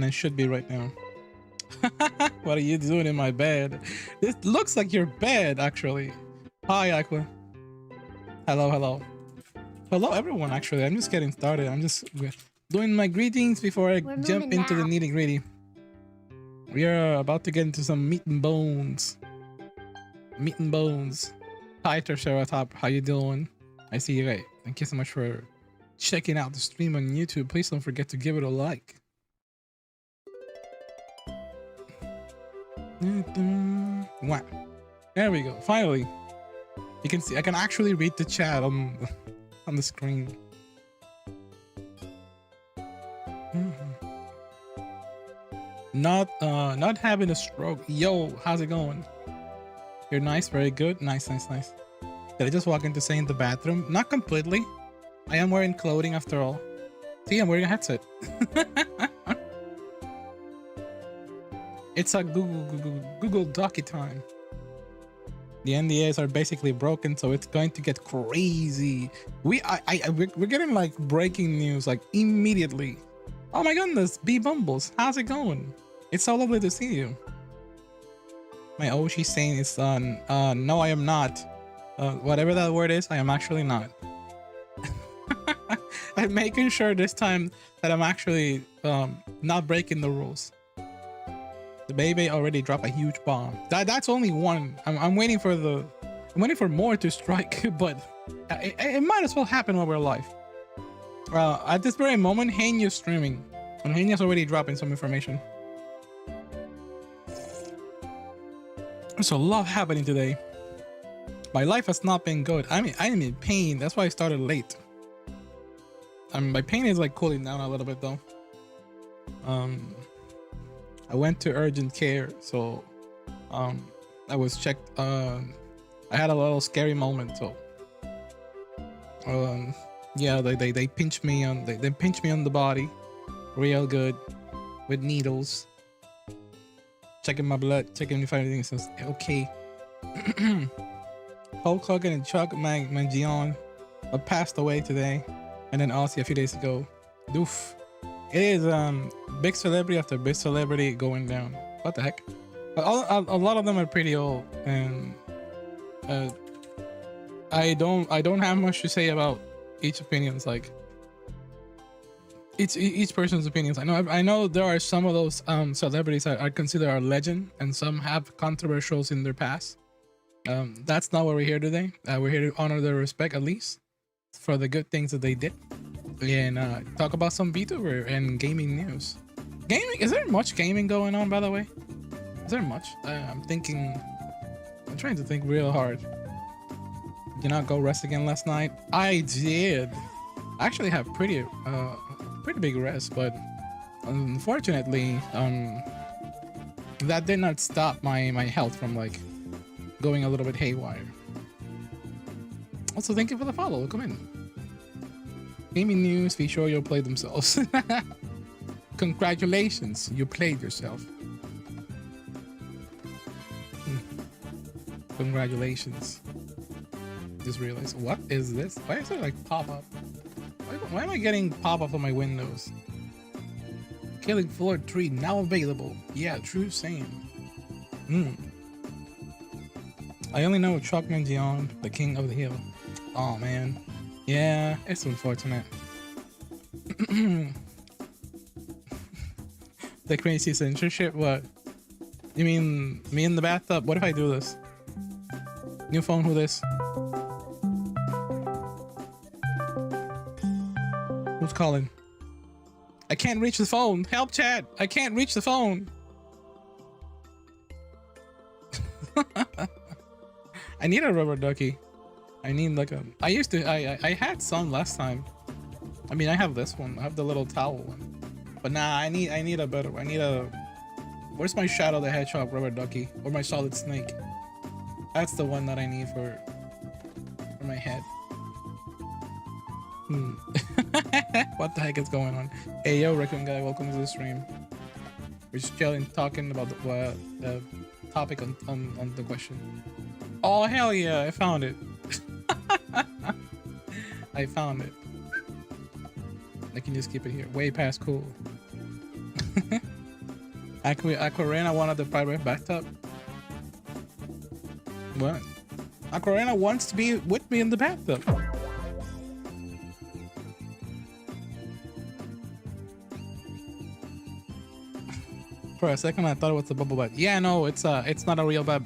I should be right now. What are you doing in my bed? This looks like your bed, actually. Hi, Aqua. Hello, hello. Hello, everyone, actually. I'm just getting started. I'm just doing my greetings before I jump into the nitty-gritty. We are about to get into some meat and bones. Meat and bones. Hi, Triceratops. How you doing? I see you. Right. Thank you so much for checking out the stream on YouTube. Please don't forget to give it a like. Wow. There we go. Finally, you can see I can actually read the chat on the screen. Not having a stroke. Yo, how's it going? You're nice, very good. Nice, nice, nice. Did I just walk into saying the bathroom? Not completely. I am wearing clothing after all. See, I'm wearing a headset. It's a Google Docky time. The NDAs are basically broken, so it's going to get crazy. We're getting like breaking news like immediately. Oh my goodness, B Bumbles, how's it going? It's so lovely to see you. My Oshi saying is no, I am not. Whatever that word is, I am actually not. I'm making sure this time that I'm actually not breaking the rules. The baby already dropped a huge bomb. That's only one. I'm waiting for more to strike, but it might as well happen while we're alive. At this very moment, Hanya's streaming, and Hanya's already dropping some information. There's a lot happening today. My life has not been good. I am in pain. That's why I started late. My pain is like cooling down a little bit though. I went to urgent care, so I was checked. I had a little scary moment, so yeah, they pinched me on they pinched me on the body real good with needles, checking my blood, checking if everything is okay. Hulk Hogan and Chuck Mangione passed away today, and then Aussie a few days ago. Doof. It is big celebrity after big celebrity going down. What the heck? But a lot of them are pretty old, and I don't have much to say about each opinions. Like each person's opinions. I know there are some of those celebrities that I consider a legend, and some have controversials in their past. That's not what we're here today. We're here to honor their respect, at least for the good things that they did, and talk about some VTuber and gaming news. Gaming, is there much gaming going on, by the way? Is there much? I'm trying to think real hard. Did you not go rest again last night? I did. I actually have pretty big rest, but unfortunately that did not stop my health from like going a little bit haywire. Also, thank you for the follow. Welcome in. Gaming news, Vshojo played themselves. Congratulations, you played yourself. Congratulations. Just realized, what is this? Why is it like pop-up? Why am I getting pop-up on my windows? Killing Floor 3 now available. Yeah, true same. I only know Chuck Mangione, the king of the hill. Oh man. Yeah, it's unfortunate. The crazy censorship? What? You mean me in the bathtub? What if I do this? New phone, who this? Who's calling? I can't reach the phone. Help, chat. I can't reach the phone. I need a rubber ducky. I need like a... I had some last time. I mean, I have this one. I have the little towel one. But nah, I need a better one. I need a... Where's my Shadow the Hedgehog rubber ducky? Or my Solid Snake? That's the one that I need for my head. What the heck is going on? Hey, yo, Raccoon Guy, welcome to the stream. We're just chilling, talking about the topic on the question. Oh, hell yeah, I found it. I found it. I can just keep it here. Way past cool. Aquarena wanted the private bathtub. What? Aquarena wants to be with me in the bathtub. For a second, I thought it was a bubble bath. Yeah, no, it's not a real bath.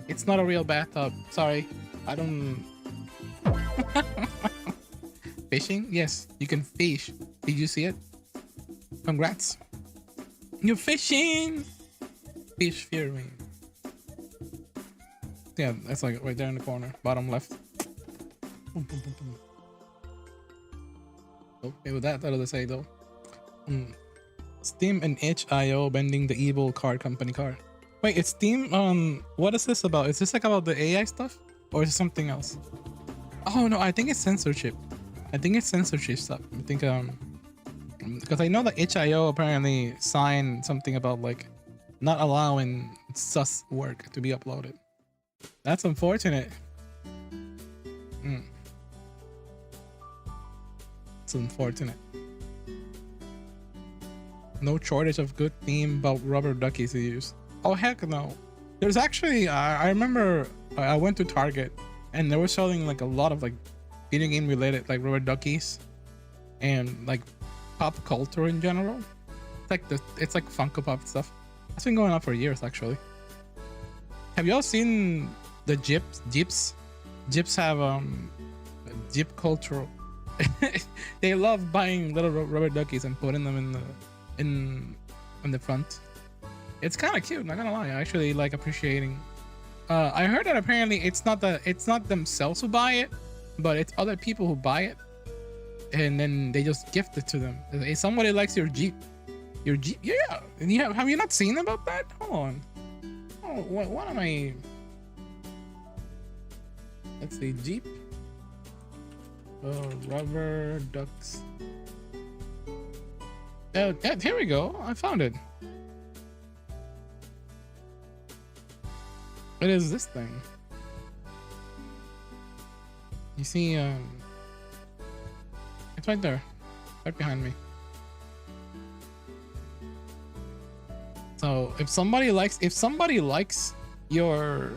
It's not a real bathtub. Sorry, I don't. Fishing? Yes, you can fish. Did you see it? Congrats. You're fishing. Fish fearing. Yeah, that's like right there in the corner, bottom left. Boom, boom, boom, boom. Okay, with that out of the say though. Steam and itch.io bending the evil card company card. Wait, it's Steam. What is this about? Is this like about the AI stuff, or is it something else? Oh no, I think it's censorship. I think it's censorship stuff. I think because I know that itch.io apparently signed something about like not allowing sus work to be uploaded. That's unfortunate. It's unfortunate. No shortage of good theme about rubber duckies to use. Oh heck no. There's actually I remember I went to Target and they were selling like a lot of like video game related like rubber duckies and like pop culture in general. It's like Funko Pop stuff. That's been going on for years actually. Have y'all seen the Jeeps? Jeeps have Jeep culture. They love buying little rubber duckies and putting them in the front. It's kind of cute, not gonna lie. I actually like appreciating. I heard that apparently it's not themselves who buy it, but it's other people who buy it, and then they just gift it to them. If somebody likes your Jeep, yeah. Have you not seen about that? Hold on. Oh, what am I? Let's see, Jeep. Rubber ducks. Yeah, here we go. I found it. What is this thing? You see, it's right there, right behind me. So if somebody likes your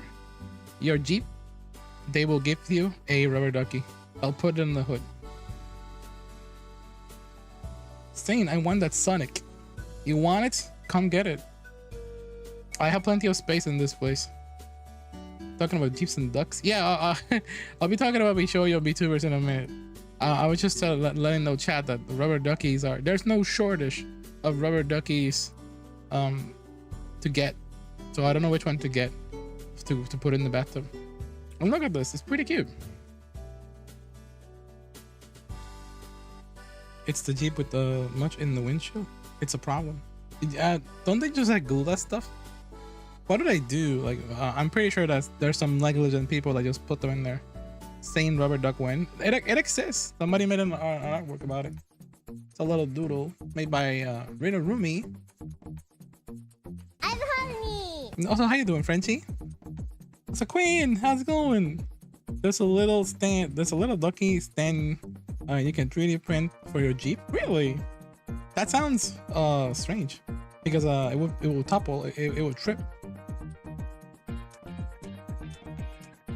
Jeep, they will give you a rubber ducky. I'll put it in the hood. Saying I want that Sonic. You want it? Come get it. I have plenty of space in this place. Talking about Jeeps and ducks. Yeah, I'll be talking about Vshojo VTubers in a minute. I was just letting know chat that the rubber duckies are. There's no shortage of rubber duckies to get. So I don't know which one to get to put in the bathtub. And look at this. It's pretty cute. It's the Jeep with the much in the windshield. It's a problem. Don't they just like glue that stuff? What do they do? Like, I'm pretty sure that there's some negligent people that just put them in there. Saying rubber duck when it exists. Somebody made an artwork about it. It's a little doodle made by Rina Rumi. I'm hungry. Also, how you doing, Frenchie? It's a queen. How's it going? There's a little stand. There's a little ducky stand. You can 3D print for your Jeep. Really? That sounds strange because it will topple. It will trip.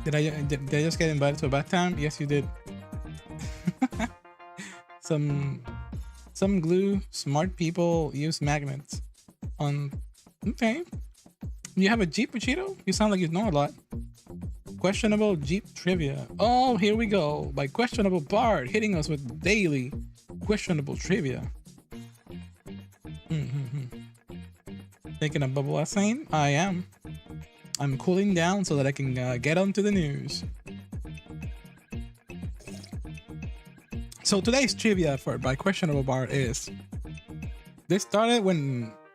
Did I just get invited to a bath time? Yes, you did. Some glue. Smart people use magnets. Okay. You have a Jeep, Cheeto? You sound like you know a lot. Questionable Jeep trivia. Oh, here we go. By Questionable Bard hitting us with daily questionable trivia. Taking a bubble assane? I am. I'm cooling down so that I can get onto the news. So today's trivia by Questionable Bard is: this started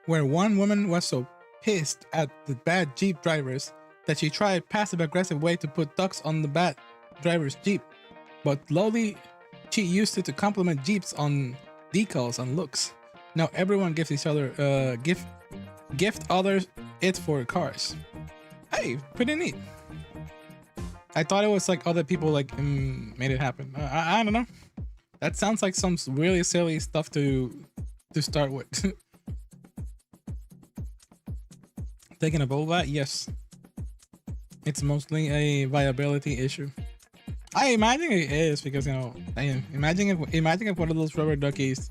where one woman was so pissed at the bad Jeep drivers that she tried passive-aggressive way to put ducks on the bad driver's Jeep, but slowly she used it to compliment Jeeps on decals and looks. Now everyone gives each other gift others it for cars. Hey, pretty neat. I thought it was like other people like made it happen. I don't know. That sounds like some really silly stuff to start with. Taking a Volvat? Yes. It's mostly a viability issue. I imagine it is because, you know, imagine if one of those rubber duckies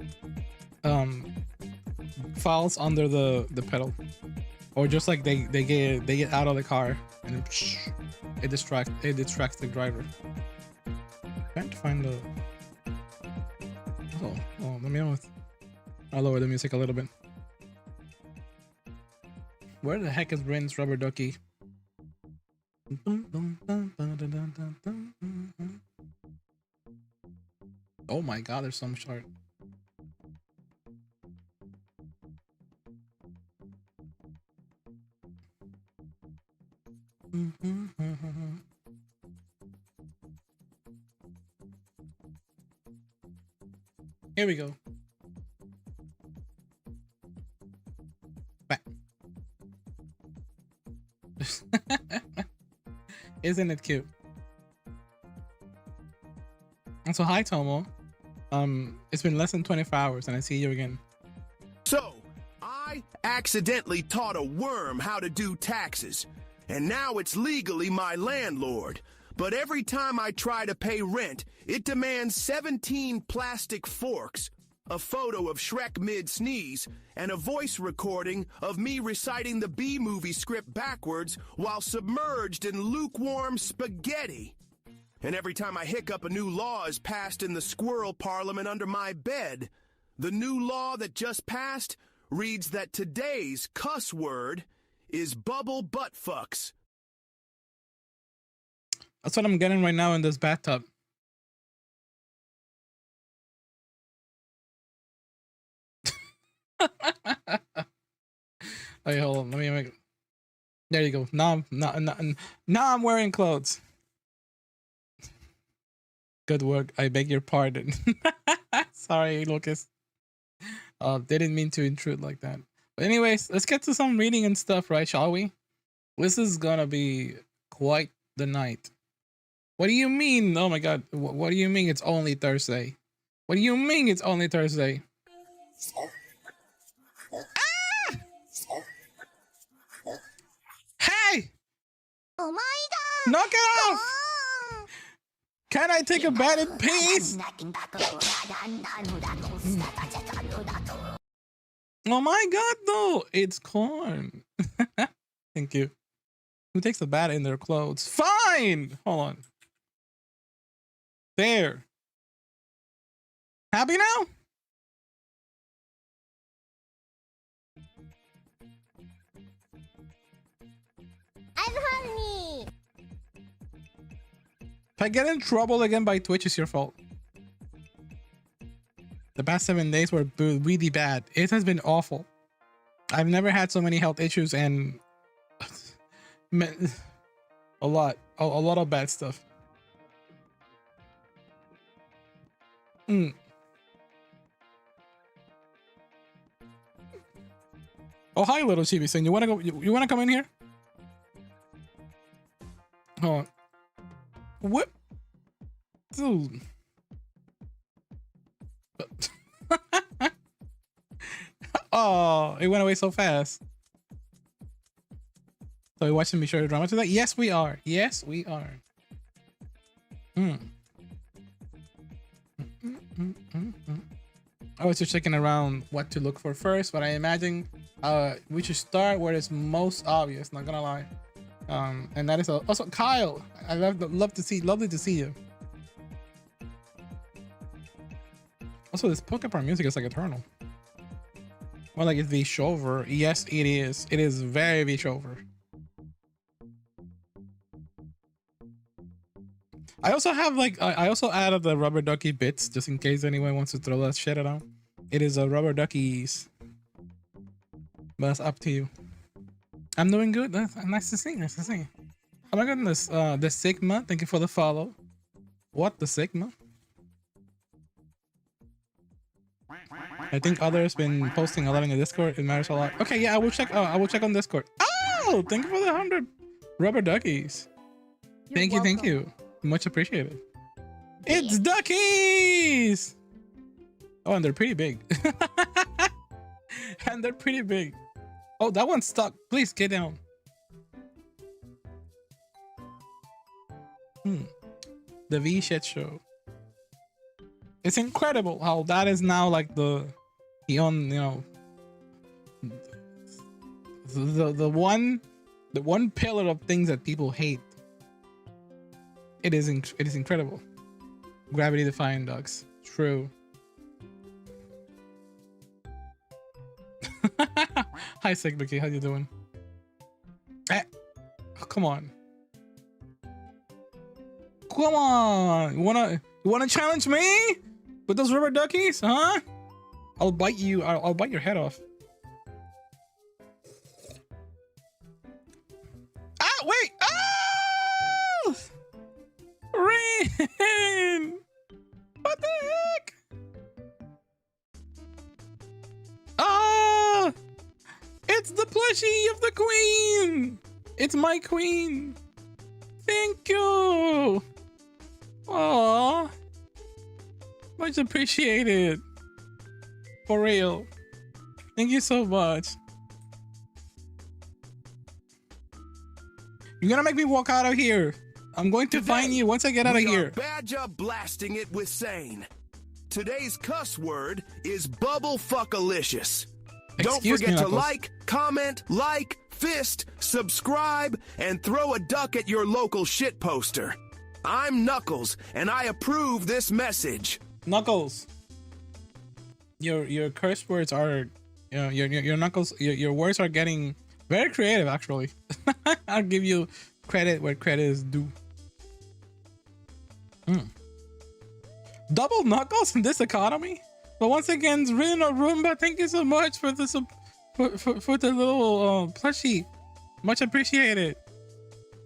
falls under the pedal, or just like they get out of the car and it distracts the driver. Trying to find the oh let me know. I'll lower the music a little bit. Where the heck is Bryn's rubber ducky? Oh my god, there's some short. Here we go. Back. Isn't it cute? And so hi Tomo. It's been less than 24 hours and I see you again. So, I accidentally taught a worm how to do taxes, and now it's legally my landlord. But every time I try to pay rent, it demands 17 plastic forks, a photo of Shrek mid-sneeze, and a voice recording of me reciting the B-movie script backwards while submerged in lukewarm spaghetti. And every time I hiccup, a new law is passed in the squirrel parliament under my bed. The new law that just passed reads that today's cuss word is bubble butt fucks. That's what I'm getting right now in this bathtub. Okay, hold on. Let me make. There you go. Now I'm wearing clothes. Good work. I beg your pardon. Sorry, Lucas. Didn't mean to intrude like that. But anyways, let's get to some reading and stuff, right? Shall we? This is gonna be quite the night. What do you mean? Oh my god. What do you mean it's only Thursday? What do you mean it's only Thursday? Ah! Hey! Oh my god! Knock it off! Can I take a bite in peace? Oh my god, though! It's corn. Thank you. Who takes a bat in their clothes? Fine! Hold on. There. Happy now? I'm hungry. If I get in trouble again by Twitch, it's your fault. The past 7 days were really bad. It has been awful. I've never had so many health issues and a lot of bad stuff. Oh, hi, little Chibi-san. You wanna go? You wanna come in here? Hold on. What? Dude. Oh, it went away so fast. So we're watching me show your drama today? Yes, we are. Yes, we are. I was just checking around what to look for first, but I imagine we should start where it's most obvious, not gonna lie. And that is also Kyle. I lovely to see you. Also, this Pokemon music is like eternal. More like it's Vshojo. Yes, it is. It is very Vshojo. I also have like I also added the rubber ducky bits just in case anyone wants to throw that shit around. It is a rubber duckies, but it's up to you. I'm doing good. That's nice to see. Nice to see. Oh my goodness. The Sigma. Thank you for the follow. What, the Sigma? I think others been posting a lot in the Discord. It matters a lot. Okay, yeah, I will check. I will check on Discord. Oh, thank you for the 100 rubber duckies. Thank you, thank you. Much appreciated. It's duckies. Oh, and they're pretty big. And they're pretty big. Oh, that one's stuck. Please get down. The Vshojo. It's incredible how that is now like the on, you know, the one pillar of things that people hate. It is incredible. Gravity defying ducks. True. Hi Sigbuki, how you doing? Oh, come on. Come on. You wanna challenge me with those rubber duckies? Huh? I'll bite you. I'll bite your head off. Ah, wait. Oh! Rain! What the heck? Ah! It's the plushie of the queen! It's my queen! Thank you! Aww! Much appreciated. For real. Thank you so much. You're gonna make me walk out of here. I'm going to find you once I get out of here. Badger blasting it with sane. Today's cuss word is bubble-fuckalicious. Don't forget to like, comment, fist, subscribe, and throw a duck at your local shit poster. I'm Knuckles, and I approve this message. Knuckles, your curse words are, you know, your Knuckles, your words are getting very creative. Actually, I'll give you credit where credit is due. Double Knuckles in this economy. But once again, Rino Roomba, thank you so much for the for the little plushie. Much appreciated.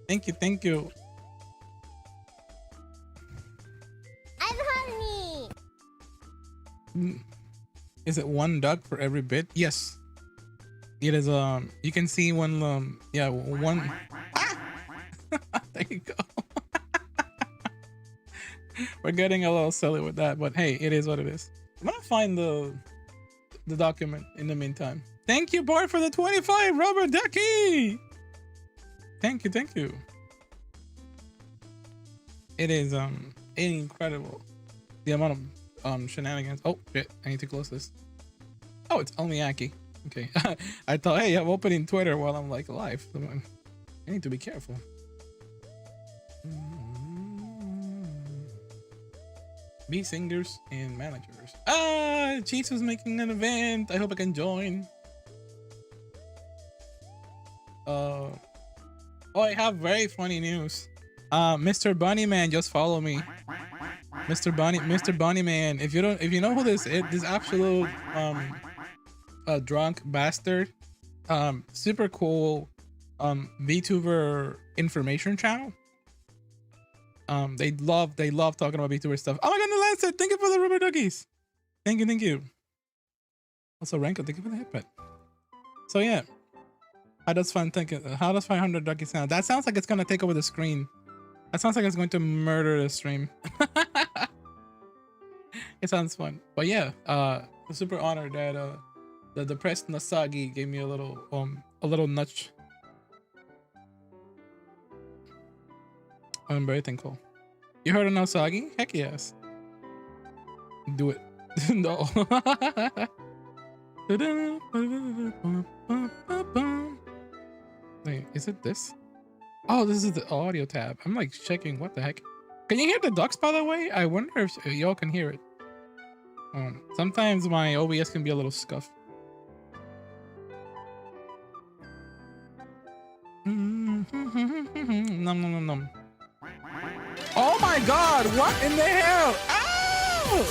Thank you, thank you. I'm honey. Is it one duck for every bit? Yes. It is. You can see one. Yeah, one. Ah! There you go. We're getting a little silly with that, but hey, it is what it is. I'm gonna find the document in the meantime. Thank you, Bart, for the 25 rubber ducky. Thank you, thank you. It is incredible the amount of shenanigans. Oh shit, I need to close this. Oh, it's only Aki. Okay. I thought, hey, I'm opening Twitter while I'm like live. I need to be careful. Be singers and managers. Ah, Cheese was making an event. I hope I can join. Oh, I have very funny news. Mr. Bunnyman just follow me. Mr. Bunnyman. If you know who this is, this absolute drunk bastard. Super cool VTuber information channel. They love talking about VTuber stuff. Oh my god, Lancet, thank you for the rubber duckies. Thank you. Also, Ranko, thank you for the headbutt. So yeah, how does 500 duckies sound? That sounds like it's gonna take over the screen. That sounds like it's going to murder the stream. It sounds fun, but yeah, I'm super honored that the depressed Nasagi gave me a little nudge. I'm very thankful. You heard of Nasagi? Heck yes. Do it. No. Wait, is it this? Oh, this is the audio tab. I'm like checking. What the heck? Can you hear the ducks, by the way? I wonder if y'all can hear it. Sometimes my OBS can be a little scuffed. Nom. Oh my god, what in the hell? Ow!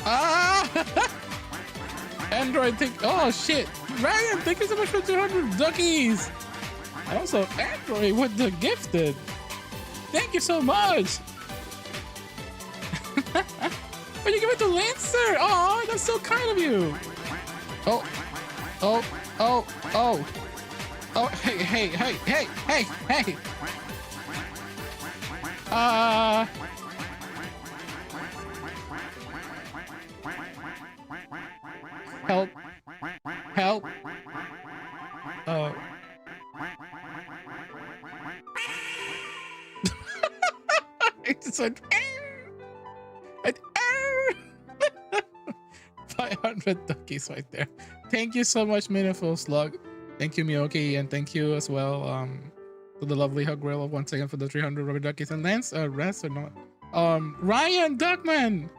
Ah! Android, oh shit. Ryan, thank you so much for 200 duckies. And also Android with the gifted. Thank you so much. But you give it to Lancer. Oh, that's so kind of you. Oh, hey. Help. duckies went. 500 duckies right there. Thank you so much, Meaningful Slug. Thank you, Miyoki, and thank you as well to the lovely Hug Gorilla once again for the 300 rubber duckies. And Lance, rest or not? Ryan Duckman.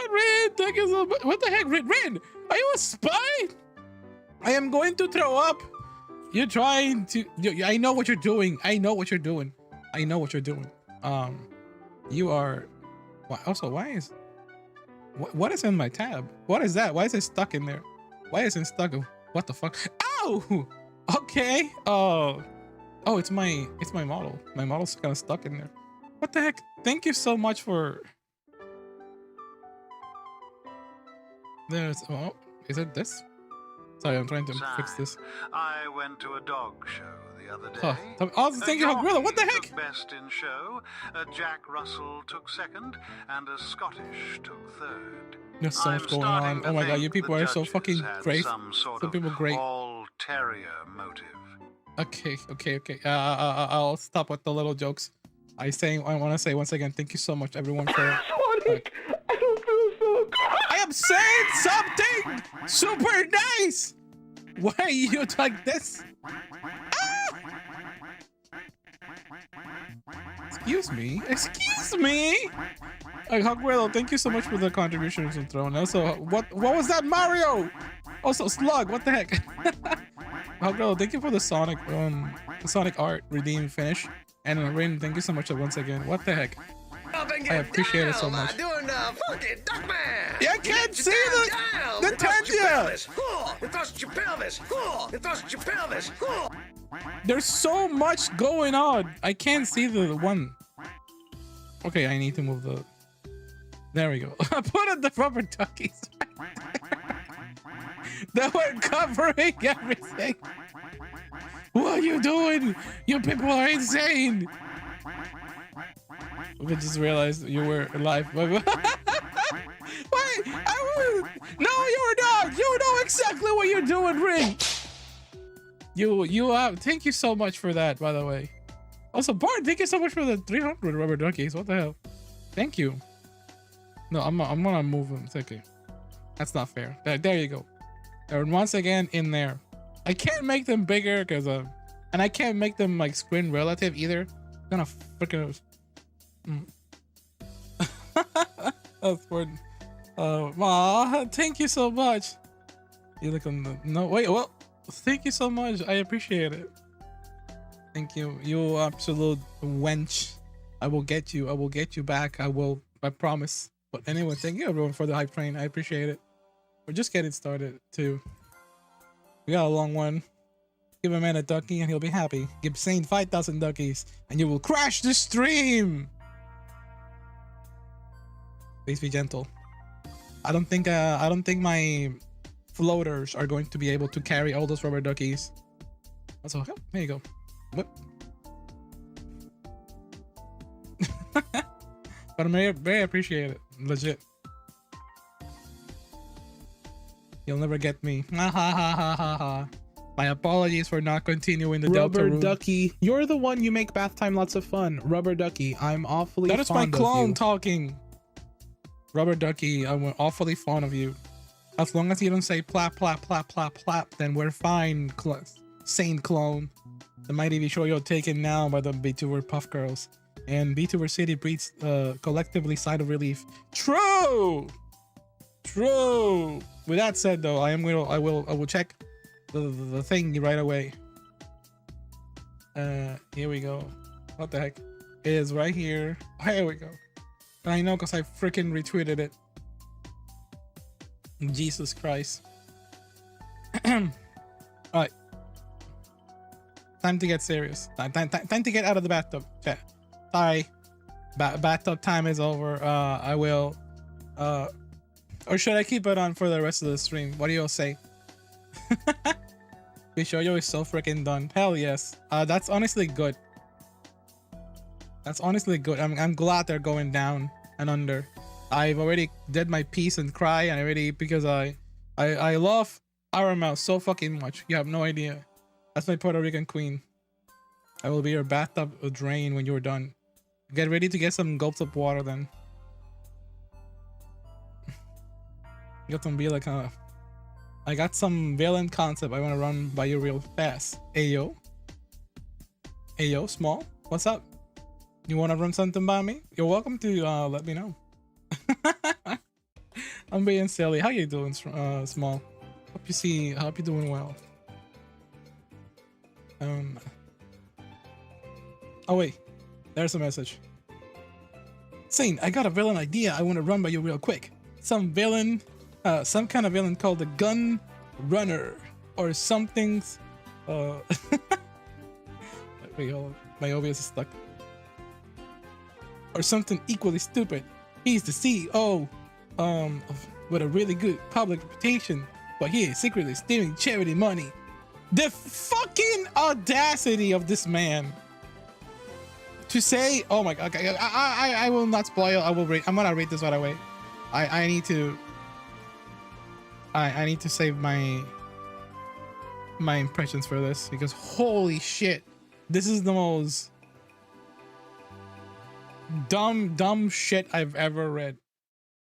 Rin, thank you so much. What the heck, Rin? Are you a spy? I am going to throw up. You're trying to. I know what you're doing. You are. Also, why is? What is in my tab? What is that? Why is it stuck in there? Why is it stuck? What the fuck? Ow! Okay. Oh, it's my model. My model's kind of stuck in there. What the heck? Thank you so much for. There's. Oh, is it this? Sorry, I'm trying to fix this. I went to a dog show the other day. Oh, thank you, Gorilla. What the heck? Best in show. Jack Russell took second, and a Scottish took third. There's so much going on. Oh my god, you people are so fucking great. Some sort So people great. All terrier motive. Okay. I'll stop with the little jokes. I want to say once again, thank you so much, everyone, for. Sonic, I don't feel so good. I am saying something super nice. Why are you like this? Excuse me. Hug Gorilla, thank you so much for the contributions and throne. Also, what was that, Mario? Also, Slug, what the heck? Hug Gorilla, thank you for the Sonic art redeem finish. And Rain, thank you so much once again. What the heck? I appreciate it so much. Doing fucking Duckman. Yeah, I can't see the tangent. Thrust your pelvis. Thrust your pelvis. There's so much going on. I can't see the one. Okay, I need to move the. There we go. I put in the rubber duckies. That were covering everything. What are you doing? You people are insane. We just realized you were alive. Wait, no, you're not. You know exactly what you're doing, Ring. Thank you so much for that, by the way. Also, Bart, thank you so much for the 300 rubber duckies. What the hell? Thank you. No, I'm gonna move them. It's okay. That's not fair. There you go. They're once again in there. I can't make them bigger because and I can't make them like screen relative either. I'm gonna freaking. That's for. Thank you so much. You look on the well. Thank you so much. I appreciate it. Thank you. You absolute wench. I will get you. I will get you back. I promise. But anyway, thank you everyone for the hype train. I appreciate it. We're just getting started too. We got a long one. Give a man a ducky and he'll be happy. Give Saint 5,000 duckies and you will crash the stream. Please be gentle. I don't think my floaters are going to be able to carry all those rubber duckies. So there you go. What? But I'm very appreciate it. Legit. You'll never get me. Ha ha ha ha ha ha. My apologies for not continuing the Delta Rubber route. Ducky, you're the one you make bath time lots of fun. Rubber Ducky, I'm awfully fond of you. That is my clone talking. Rubber Ducky, I'm awfully fond of you. As long as you don't say plap plap plap plap plap, then we're fine. Sane clone. The mighty Vshojo taken now by the VTuber Puff Girls. And VTuber City breeds collectively sigh of relief. True! True! With that said though, I will check the thing right away. Here we go. What the heck? It is right here. Here we go. And I know because I freaking retweeted it. Jesus Christ. Alright. Time to get serious. Time to get out of the bathtub. Chat. Sorry. Bathtub time is over. I will. Or should I keep it on for the rest of the stream? What do you all say? Vshojo is so freaking done. Hell yes. That's honestly good. That's honestly good. I'm glad they're going down and under. I've already did my piece and cry and already because I love Our Mouse so fucking much. You have no idea. That's my Puerto Rican queen. I will be your bathtub drain when you're done. Get ready to get some gulps of water then. Got some be like I got some villain concept I want to run by you real fast. Ayo. Ayo, small. What's up? You want to run something by me? You're welcome to let me know. I'm being silly. How you doing, small? Hope you're doing well. Oh wait, there's a message. Sane, I got a villain idea I want to run by you real quick. Some kind of villain called the Gun Runner or something's. Wait, hold on. My OBS is stuck. Or something equally stupid. He's the CEO, with a really good public reputation, but he is secretly stealing charity money. The fucking audacity of this man to say, "Oh my god, okay, I will not spoil. I will rate. I'm gonna rate this right away. I need to. I need to save my impressions for this because holy shit, this is the most dumb shit I've ever read.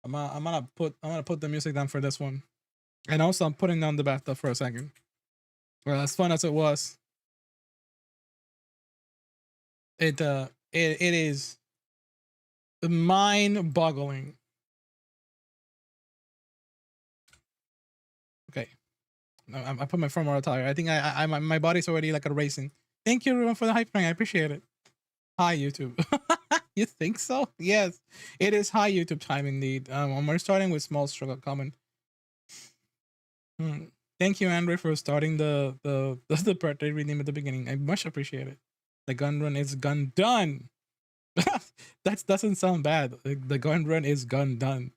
I'm gonna put the music down for this one, and also I'm putting down the bathtub for a second. Well, as fun as it was, it is mind-boggling. Okay, I put my firmware tire. I think my body's already like a racing. Thank you everyone for the hype train. I appreciate it. Hi YouTube. You think so? Yes, it is high YouTube time indeed. We're starting with small struggle common. Thank you, Andre, for starting the birthday redeem at the beginning. I much appreciate it. The gun run is gun done. That doesn't sound bad. The gun run is gun done.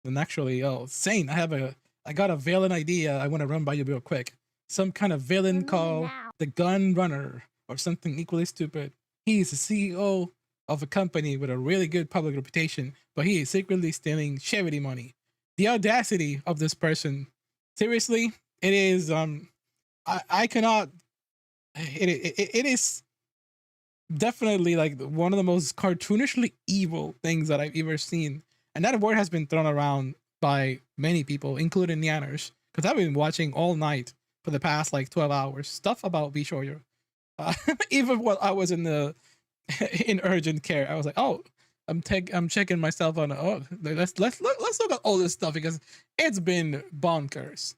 And actually, Sane, I got a villain idea I want to run by you real quick. Some kind of villain called the Gun Runner or something equally stupid. He's the CEO of a company with a really good public reputation, but he is secretly stealing charity money. The audacity of this person. Seriously, it is I cannot it is definitely like one of the most cartoonishly evil things that I've ever seen. And that word has been thrown around by many people, including Nyanners, because I've been watching all night for the past like 12 hours stuff about Vshojo. Even while I was in urgent care, I was like, oh, I'm checking myself on. Oh, let's look at all this stuff because it's been bonkers.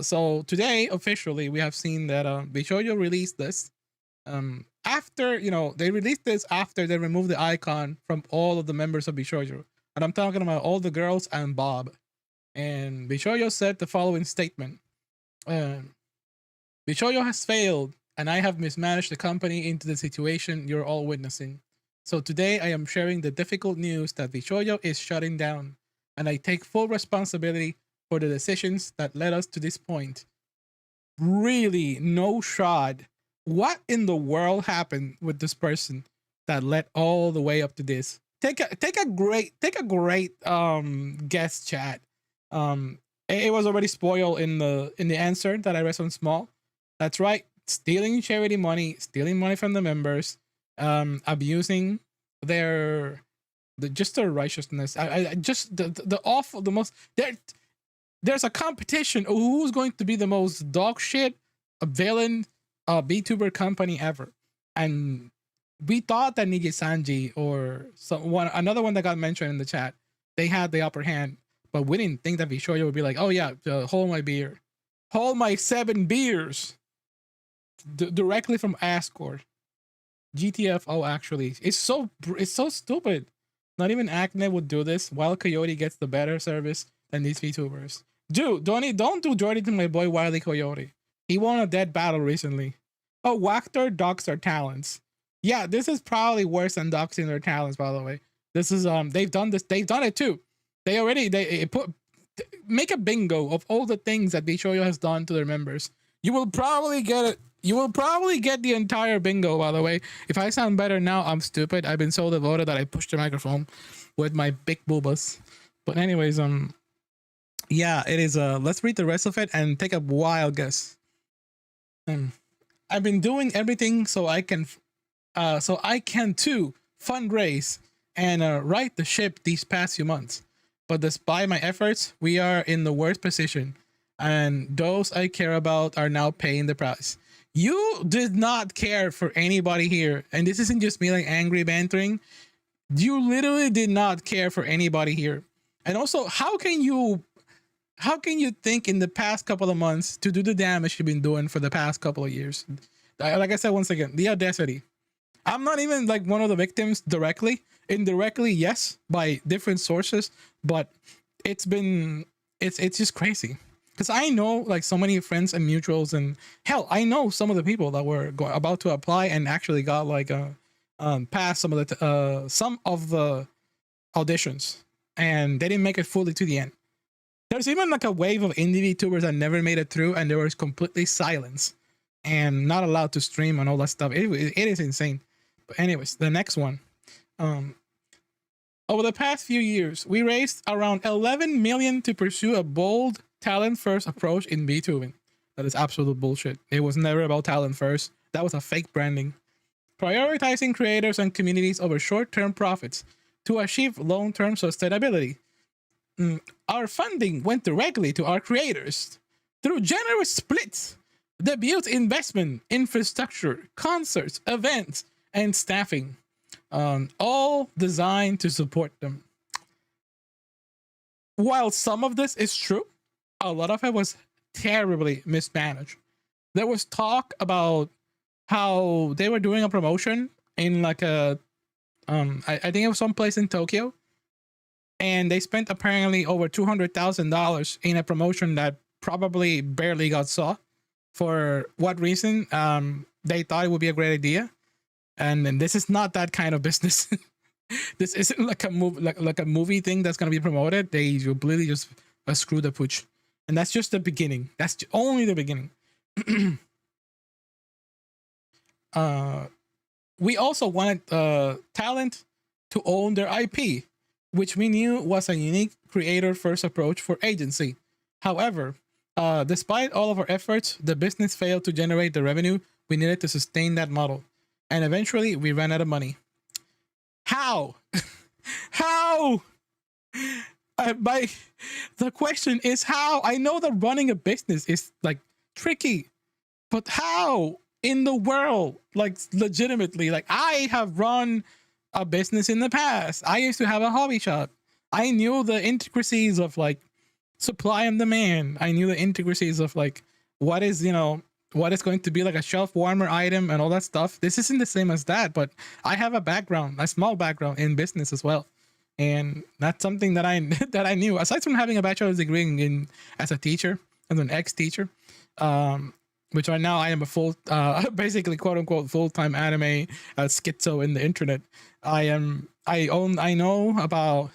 So today officially we have seen that Vshojo released this. After they released this after they removed the icon from all of the members of Vshojo, and I'm talking about all the girls and Bob. And Vshojo said the following statement: Vshojo has failed, and I have mismanaged the company into the situation you're all witnessing. So today I am sharing the difficult news that Vshojo is shutting down, and I take full responsibility for the decisions that led us to this point. Really, no shot. What in the world happened with this person that led all the way up to this? Take a great guest chat. It was already spoiled in the answer that I read on small. That's right. Stealing charity money, stealing money from the members, abusing their righteousness. I just the awful, the most there's a competition of who's going to be the most dog shit villain VTuber company ever. And we thought that Niji Sanji or another one that got mentioned in the chat, they had the upper hand, but we didn't think that Vshojo would be like, oh yeah, hold my beer, hold my 7 beers. Directly from Ascord. GTFO actually. It's so stupid. Not even Acne would do this. Wild Coyote gets the better service than these VTubers. Dude, don't do Jordy to my boy Wily Coyote. He won a dead battle recently. Oh, Wactor docs their talents. Yeah, this is probably worse than doxing their talents, by the way. This is they've done it too. Make a bingo of all the things that Vshojo has done to their members. You will probably get it. You will probably get the entire bingo, by the way. If I sound better now, I'm stupid. I've been so devoted that I pushed the microphone with my big boobas. But anyways, yeah, it is let's read the rest of it and take a wild guess. I've been doing everything so I can too fundraise and right the ship these past few months. But despite my efforts, we are in the worst position, and those I care about are now paying the price. You did not care for anybody here, and this isn't just me like angry bantering. You literally did not care for anybody here. And also, how can you think in the past couple of months to do the damage you've been doing for the past couple of years? Like I said, once again, the audacity. I'm not even like one of the victims directly. Indirectly, yes, by different sources, but it's just crazy. Because I know like so many friends and mutuals, and hell, I know some of the people that were about to apply and actually got like past some of the auditions, and they didn't make it fully to the end. There's even like a wave of indie VTubers that never made it through, and there was completely silence and not allowed to stream and all that stuff. It is insane. But anyways, the next one. Over the past few years, we raised around 11 million to pursue a bold talent first approach in VTubing. That is absolute bullshit. It was never about talent first. That was a fake branding. Prioritizing creators and communities over short-term profits to achieve long-term sustainability. Our funding went directly to our creators through generous splits that built investment, infrastructure, concerts, events, and staffing, all designed to support them. While some of this is true, a lot of it was terribly mismanaged. There was talk about how they were doing a promotion in like a I think it was someplace in Tokyo, and they spent apparently over $200,000 in a promotion that probably barely got saw. For what reason? They thought it would be a great idea, and this is not that kind of business. This isn't like a movie thing that's gonna be promoted. They completely just screw the pooch, and that's just the beginning. That's only the beginning. We also wanted talent to own their IP, which we knew was a unique creator-first approach for agency. However, despite all of our efforts, the business failed to generate the revenue we needed to sustain that model, and eventually we ran out of money. How? How? The question is how? I know that running a business is like tricky, but how in the world? Like legitimately, like I have run a business in the past. I used to have a hobby shop. I knew the intricacies of like supply and demand. I knew the intricacies of like what is going to be like a shelf warmer item and all that stuff. This isn't the same as that, but I have a small background in business as well. And that's something that I knew. Aside from having a bachelor's degree in as a teacher, as an ex-teacher, which right now I am a full, basically quote unquote full-time anime schizo in the internet. I know about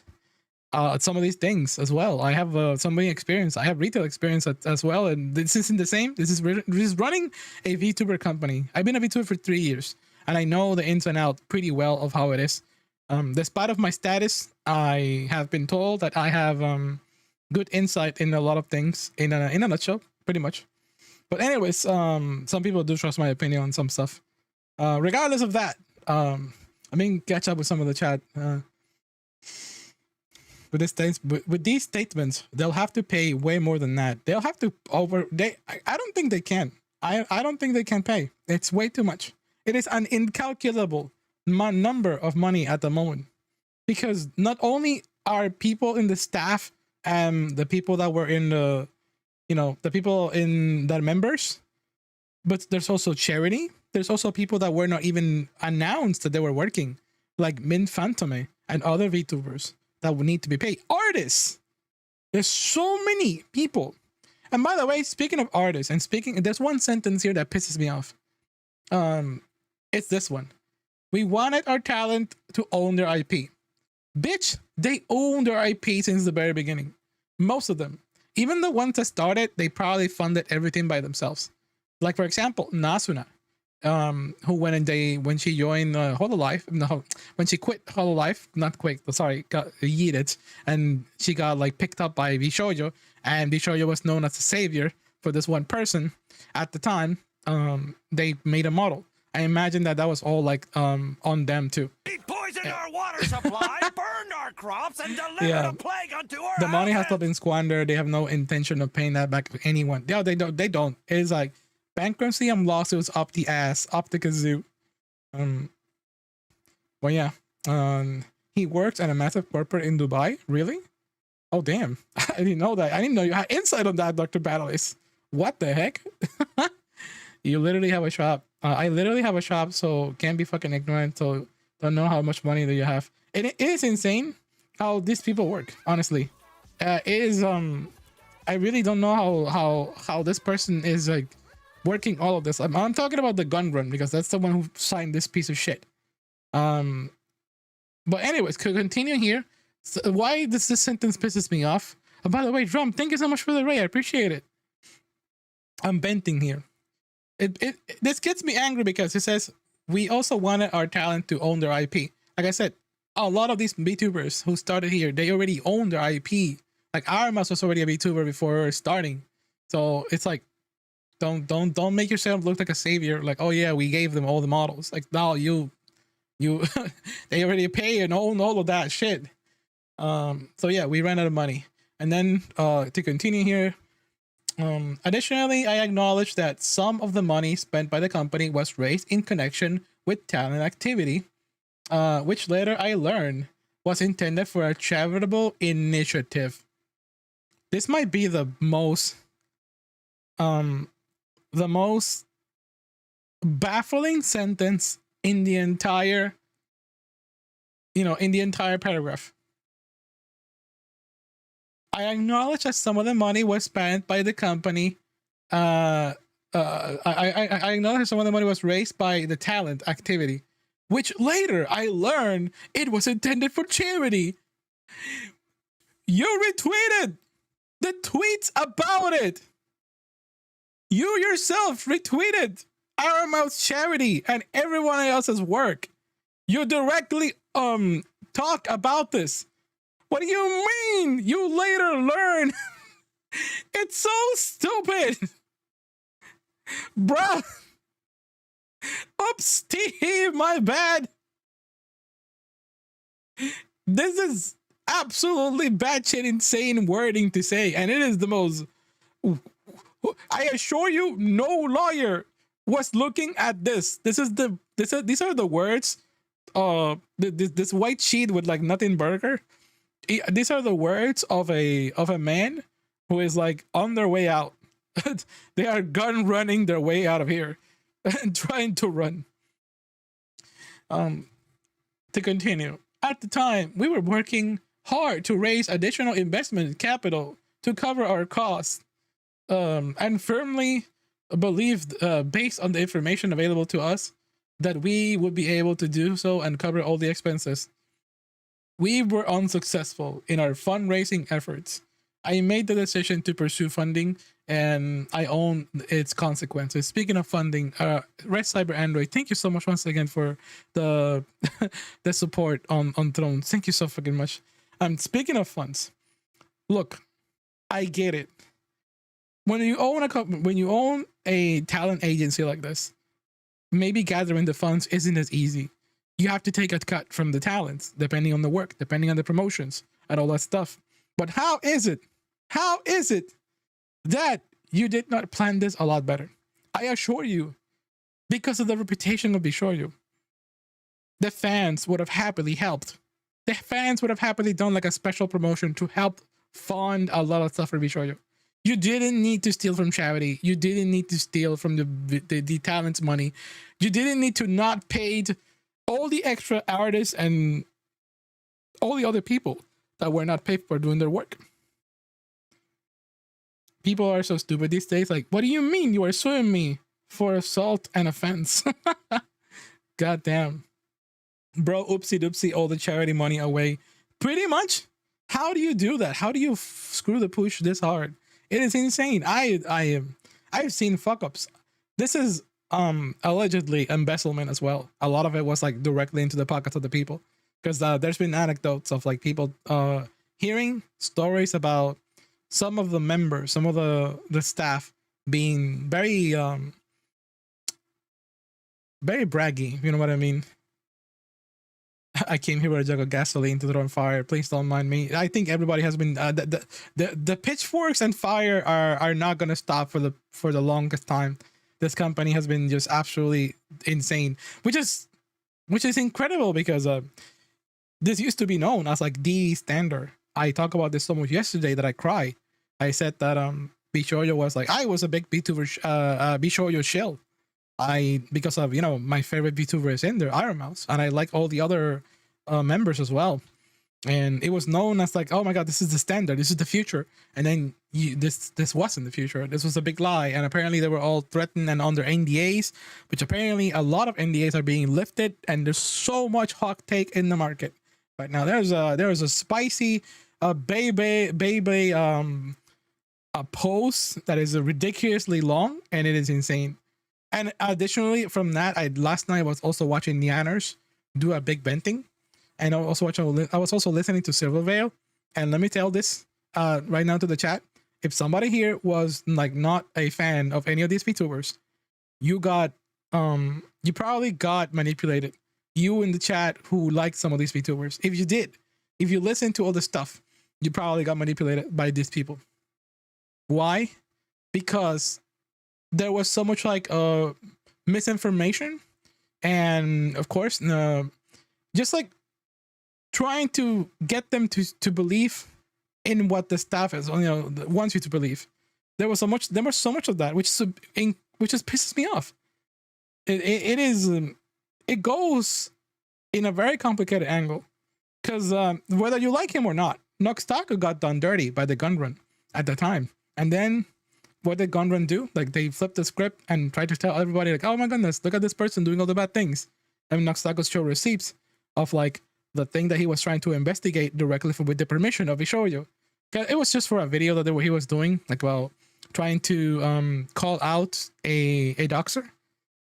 some of these things as well. I have some experience. I have retail experience as well, and this isn't the same. This is running a VTuber company. I've been a VTuber for 3 years, and I know the ins and outs pretty well of how it is. Despite of my status, I have been told that I have good insight in a lot of things in a nutshell, pretty much. But anyways, some people do trust my opinion on some stuff. Regardless of that, I mean, catch up with some of the chat. With these statements, they'll have to pay way more than that. They'll have to I don't think they can. I don't think they can pay. It's way too much. It is an incalculable number of money at the moment, because not only are people in the staff and the people that were in the people in that members, but there's also charity. There's also people that were not even announced that they were working, like Min Phantome and other VTubers that would need to be paid. Artists. There's so many people. And by the way, speaking of artists and there's one sentence here that pisses me off. It's this one. We wanted our talent to own their IP. Bitch, they own their IP since the very beginning. Most of them. Even the ones that started, they probably funded everything by themselves. Like, for example, Nasuna, who when she joined Hololive, when she quit Hololive, got yeeted, and she got like picked up by Vshojo, and Vshojo was known as a savior for this one person. At the time, they made a model. I imagine that was all like on them too. poisoned our water supply, burned our crops, and delivered a plague unto our The money has houses. not been squandered. They have no intention of paying that back to anyone. No, they don't. They don't. It's like bankruptcy and lawsuits up the ass, up the kazoo. Well, yeah. He works at a massive corporate in Dubai. Really? Oh, damn. I didn't know that. I didn't know you had insight on that, Dr. Battles. What the heck? You literally have a shop. I literally have a shop, so can't be fucking ignorant. So don't know how much money that you have. It is insane how these people work, honestly. It is, I really don't know how this person is like working all of this. I'm talking about the gun run because that's the one who signed this piece of shit. But anyways, continue here. So why does this sentence pisses me off? Oh, by the way, Drum, thank you so much for the raid. I appreciate it. I'm venting here. This gets me angry because it says we also wanted our talent to own their IP. Like I said, a lot of these VTubers who started here, they already own their IP. Like Armas was already a VTuber before starting. So it's like, don't make yourself look like a savior. Like, oh yeah, we gave them all the models. Like, no, you they already pay and own all of that shit. So yeah, we ran out of money. And then to continue here, additionally, I acknowledge that some of the money spent by the company was raised in connection with talent activity, which later I learned was intended for a charitable initiative. This might be the most baffling sentence in the entire, paragraph. I acknowledge that some of the money was spent by the company. I acknowledge some of the money was raised by the talent activity, which later I learned it was intended for charity. You retweeted the tweets about it. You yourself retweeted Our Mouth's charity and everyone else's work. You directly talk about this. What do you mean? You later learn. It's so stupid. Bruh. Oops, Steve, my bad. This is absolutely batshit insane wording to say, and it is the most. I assure you, no lawyer was looking at this. These are the words. This white sheet with like nothing burger. These are the words of a man who is like on their way out. They are gun running their way out of here and trying to run. To continue, at the time we were working hard to raise additional investment capital to cover our costs, and firmly believed, based on the information available to us, that we would be able to do so and cover all the expenses. We were unsuccessful in our fundraising efforts. I made the decision to pursue funding, and I own its consequences. Speaking of funding, Red Cyber Android, thank you so much once again for the the support on Thrones. Thank you so fucking much. Speaking of funds, look, I get it. When you own a talent agency like this, maybe gathering the funds isn't as easy. You have to take a cut from the talents, depending on the work, depending on the promotions, and all that stuff. But how is it that you did not plan this a lot better? I assure you, because of the reputation of Vshojo, the fans would have happily helped. The fans would have happily done like a special promotion to help fund a lot of stuff for Vshojo. You didn't need to steal from charity. You didn't need to steal from the talent's money. You didn't need to not pay all the extra artists and all the other people that were not paid for doing their work. People are so stupid these days. Like, what do you mean you are suing me for assault and offense? God damn. Bro, oopsie doopsie, all the charity money away. Pretty much. How do you do that? How do you screw the push this hard? It is insane. I've seen fuck ups. This is allegedly embezzlement as well. A lot of it was like directly into the pockets of the people, because there's been anecdotes of like people hearing stories about some of the members, some of the staff being very braggy, you know what I mean, I came here with a jug of gasoline to throw on fire. Please don't mind me. I think everybody has been the pitchforks and fire are not gonna stop for the longest time. This company has been just absolutely insane, which is incredible because this used to be known as like the standard. I talk about this so much yesterday that I cry. I said that Vshojo was like, I was a big VTuber Vshojo shill. Because of my favorite VTuber is in there, Iron Mouse, and I like all the other members as well. And it was known as like, oh my god, this is the standard, this is the future. And then this wasn't the future. This was a big lie. And apparently they were all threatened and under NDAs, which apparently a lot of NDAs are being lifted. And there's so much hot take in the market right now. There is a spicy baby a post that is ridiculously long, and it is insane. And additionally, from that, last night I was also watching Neanners do a big venting, and I was also listening to Silvervale. And let me tell this right now to the chat: if somebody here was like not a fan of any of these VTubers, you probably got manipulated. You in the chat who liked some of these VTubers, if you listened to all the stuff, you probably got manipulated by these people. Why? Because there was so much like misinformation, and of course just like trying to get them to believe in what the staff is wants you to believe. There was so much of that, which just pisses me off. It goes in a very complicated angle, because whether you like him or not, Noxtaku got done dirty by the gun run at the time. And then what did Gunrun do? Like, they flipped the script and tried to tell everybody, like, oh my goodness, look at this person doing all the bad things. And Noxtaku showed receipts of like the thing that he was trying to investigate directly with the permission of Vshojo. It was just for a video that he was doing, like, well, trying to call out a doxer.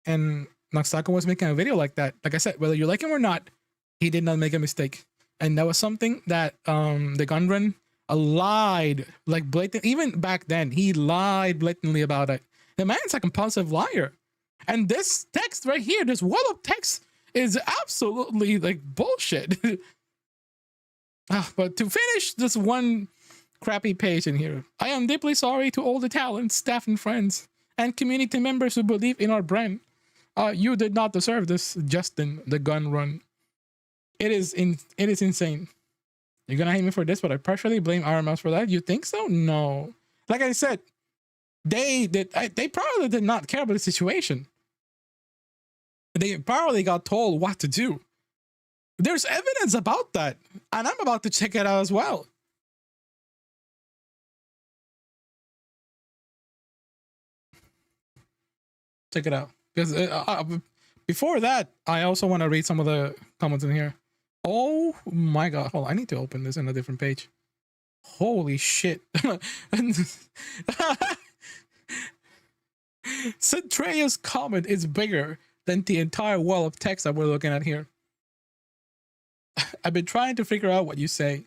And Noxtaku was making a video like that. Like I said, whether you like him or not, he did not make a mistake. And that was something that the Gunrun lied, like, blatant. Even back then, he lied blatantly about it. The man's a compulsive liar. And this text right here, this wall of text, is absolutely like bullshit. But to finish this one crappy page in here, I am deeply sorry to all the talents, staff, and friends, and community members who believe in our brand. You did not deserve this, Justin, the gun run. It is insane. You're gonna hate me for this, but I partially blame Iron Mouse for that. You think so? No. Like I said, they probably did not care about the situation. They probably got told what to do. There's evidence about that, and I'm about to check it out as well. Check it out. Because before that, I also want to read some of the comments in here. Oh my god. Hold on, I need to open this in a different page. Holy shit. Centrea's comment is bigger than the entire wall of text that we're looking at here. I've been trying to figure out what you say.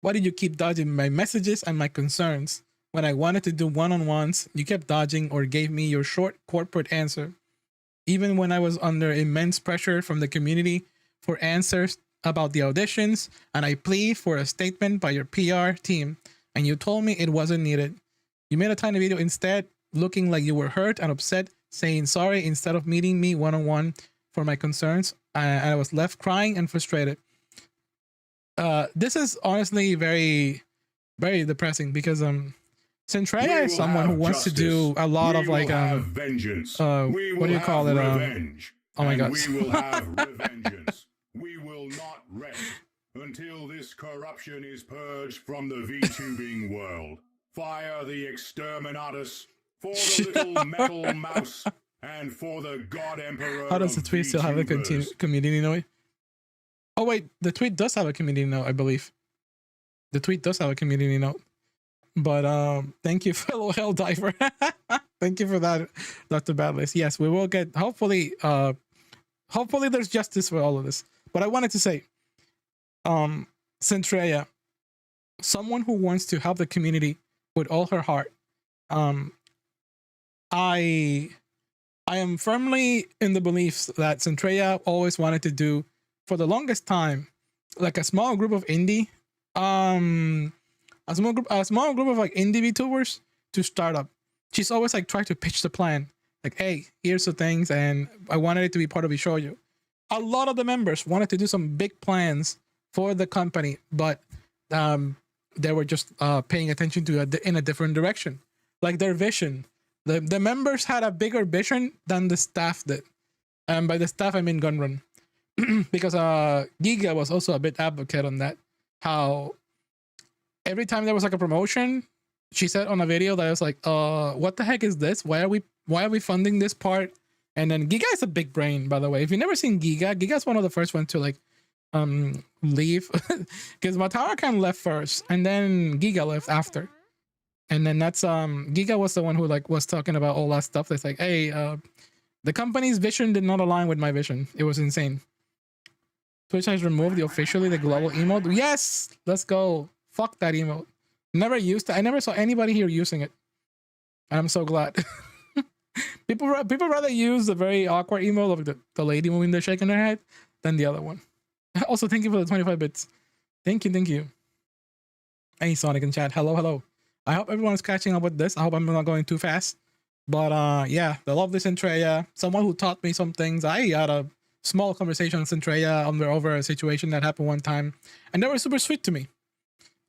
Why did you keep dodging my messages and my concerns? When I wanted to do one-on-ones, you kept dodging or gave me your short corporate answer. Even when I was under immense pressure from the community for answers about the auditions, and I plead for a statement by your PR team, and you told me it wasn't needed. You made a tiny video instead, looking like you were hurt and upset, saying sorry instead of meeting me one-on-one for my concerns. I was left crying and frustrated. This is honestly very, very depressing, because Centrea is someone who wants to do a lot of like vengeance. What do you call it? Revenge. Oh my god. We will have revengeance. We will not rest until this corruption is purged from the VTubing world. Fire the exterminatus for the little metal mouse and for the god emperor. How does the tweet still have a community note? Oh wait, the tweet does have a community note, I believe. The tweet does have a community note. But thank you, fellow Helldiver. Thank you for that, Dr. Badlist. Yes, we will get, hopefully there's justice for all of this. But I wanted to say, Centrea, someone who wants to help the community with all her heart, I am firmly in the beliefs that Centrea always wanted to do for the longest time, like a small group of indie, a small group of like indie VTubers to start up. She's always like trying to pitch the plan. Like, hey, here's the things, and I wanted it to be part of Vshojo. A lot of the members wanted to do some big plans for the company, but they were just paying attention to it in a different direction. Like their vision. The members had a bigger vision than the staff did. And by the staff, I mean Gunrun. Because Giga was also a bit advocate on that. How every time there was like a promotion, she said on a video that I was like, what the heck is this? Why are we funding this part? And then Giga is a big brain, by the way. If you've never seen Giga's one of the first ones to like leave. Because Matara-kan left first, and then Giga left after. And then that's Giga was the one who like was talking about all that stuff. That's like, hey, the company's vision did not align with my vision. It was insane. Twitch has removed officially the global emote. Yes, let's go. Fuck that emote. Never used it. I never saw anybody here using it. I'm so glad. people rather use the very awkward emote of the lady moving their shaking their head than the other one. Also, thank you for the 25 bits. Thank you. Hey, Sonic in chat. Hello. I hope everyone's catching up with this. I hope I'm not going too fast. But yeah, the lovely Centreia, someone who taught me some things. I had a small conversation with Centreia over a situation that happened one time, and they were super sweet to me.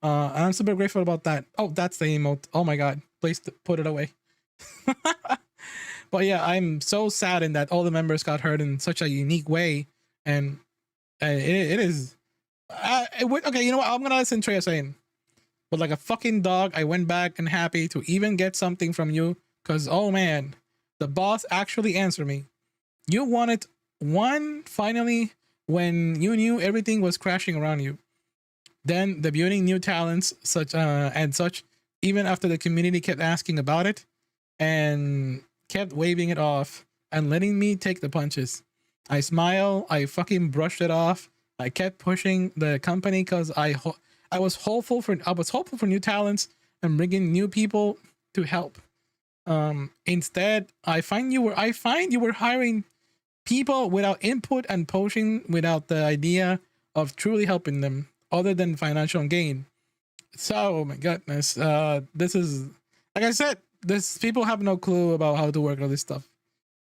And I'm super grateful about that. Oh, that's the emote. Oh my god. Please put it away. But yeah, I'm so saddened that all the members got hurt in such a unique way. And it is... okay, you know what? I'm gonna let Centreia say. But like a fucking dog, I went back and happy to even get something from you. Because, oh man, the boss actually answered me. You wanted one finally when you knew everything was crashing around you. Then debuting new talents such, even after the community kept asking about it and kept waving it off and letting me take the punches. I smile, I fucking brushed it off. I kept pushing the company because I was hopeful for new talents and bringing new people to help. Instead, I find you were hiring people without input and pushing without the idea of truly helping them other than financial gain. So, oh my goodness, this is, like I said, people have no clue about how to work all this stuff.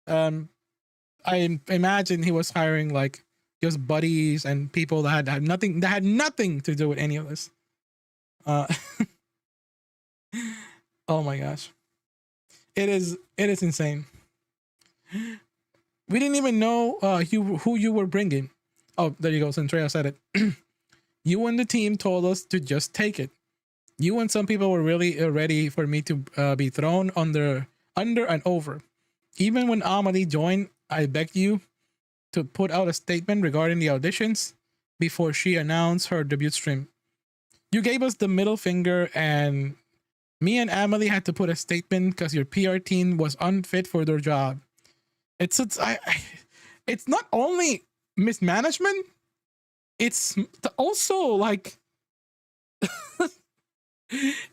I imagine he was hiring like just buddies and people that had nothing to do with any of this. Oh my gosh. It is insane. We didn't even know who you were bringing. Oh, there you go. Centreia said it. You and the team told us to just take it. You and some people were really ready for me to be thrown under and over. Even when Amelie joined, I begged you to put out a statement regarding the auditions before she announced her debut stream. You gave us the middle finger, and me and Amelie had to put a statement because your PR team was unfit for their job. It's not only mismanagement, it's also like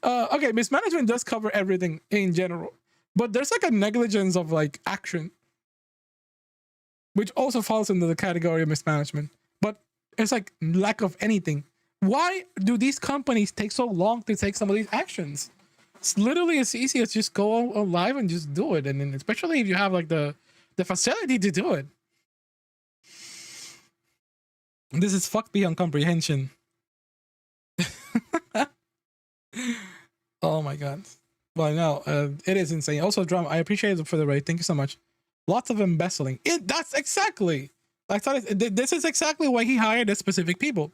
okay, mismanagement does cover everything in general, but there's like a negligence of like action, which also falls into the category of mismanagement. But it's like lack of anything. Why do these companies take so long to take some of these actions? It's literally as easy as just go live and just do it, and then especially if you have like the facility to do it. This is fucked beyond comprehension. Oh my god. Well, no, it is insane. Also, Drum, I appreciate it for the raid. Thank you so much. Lots of embezzling. That's exactly. I thought this is exactly why he hired the specific people,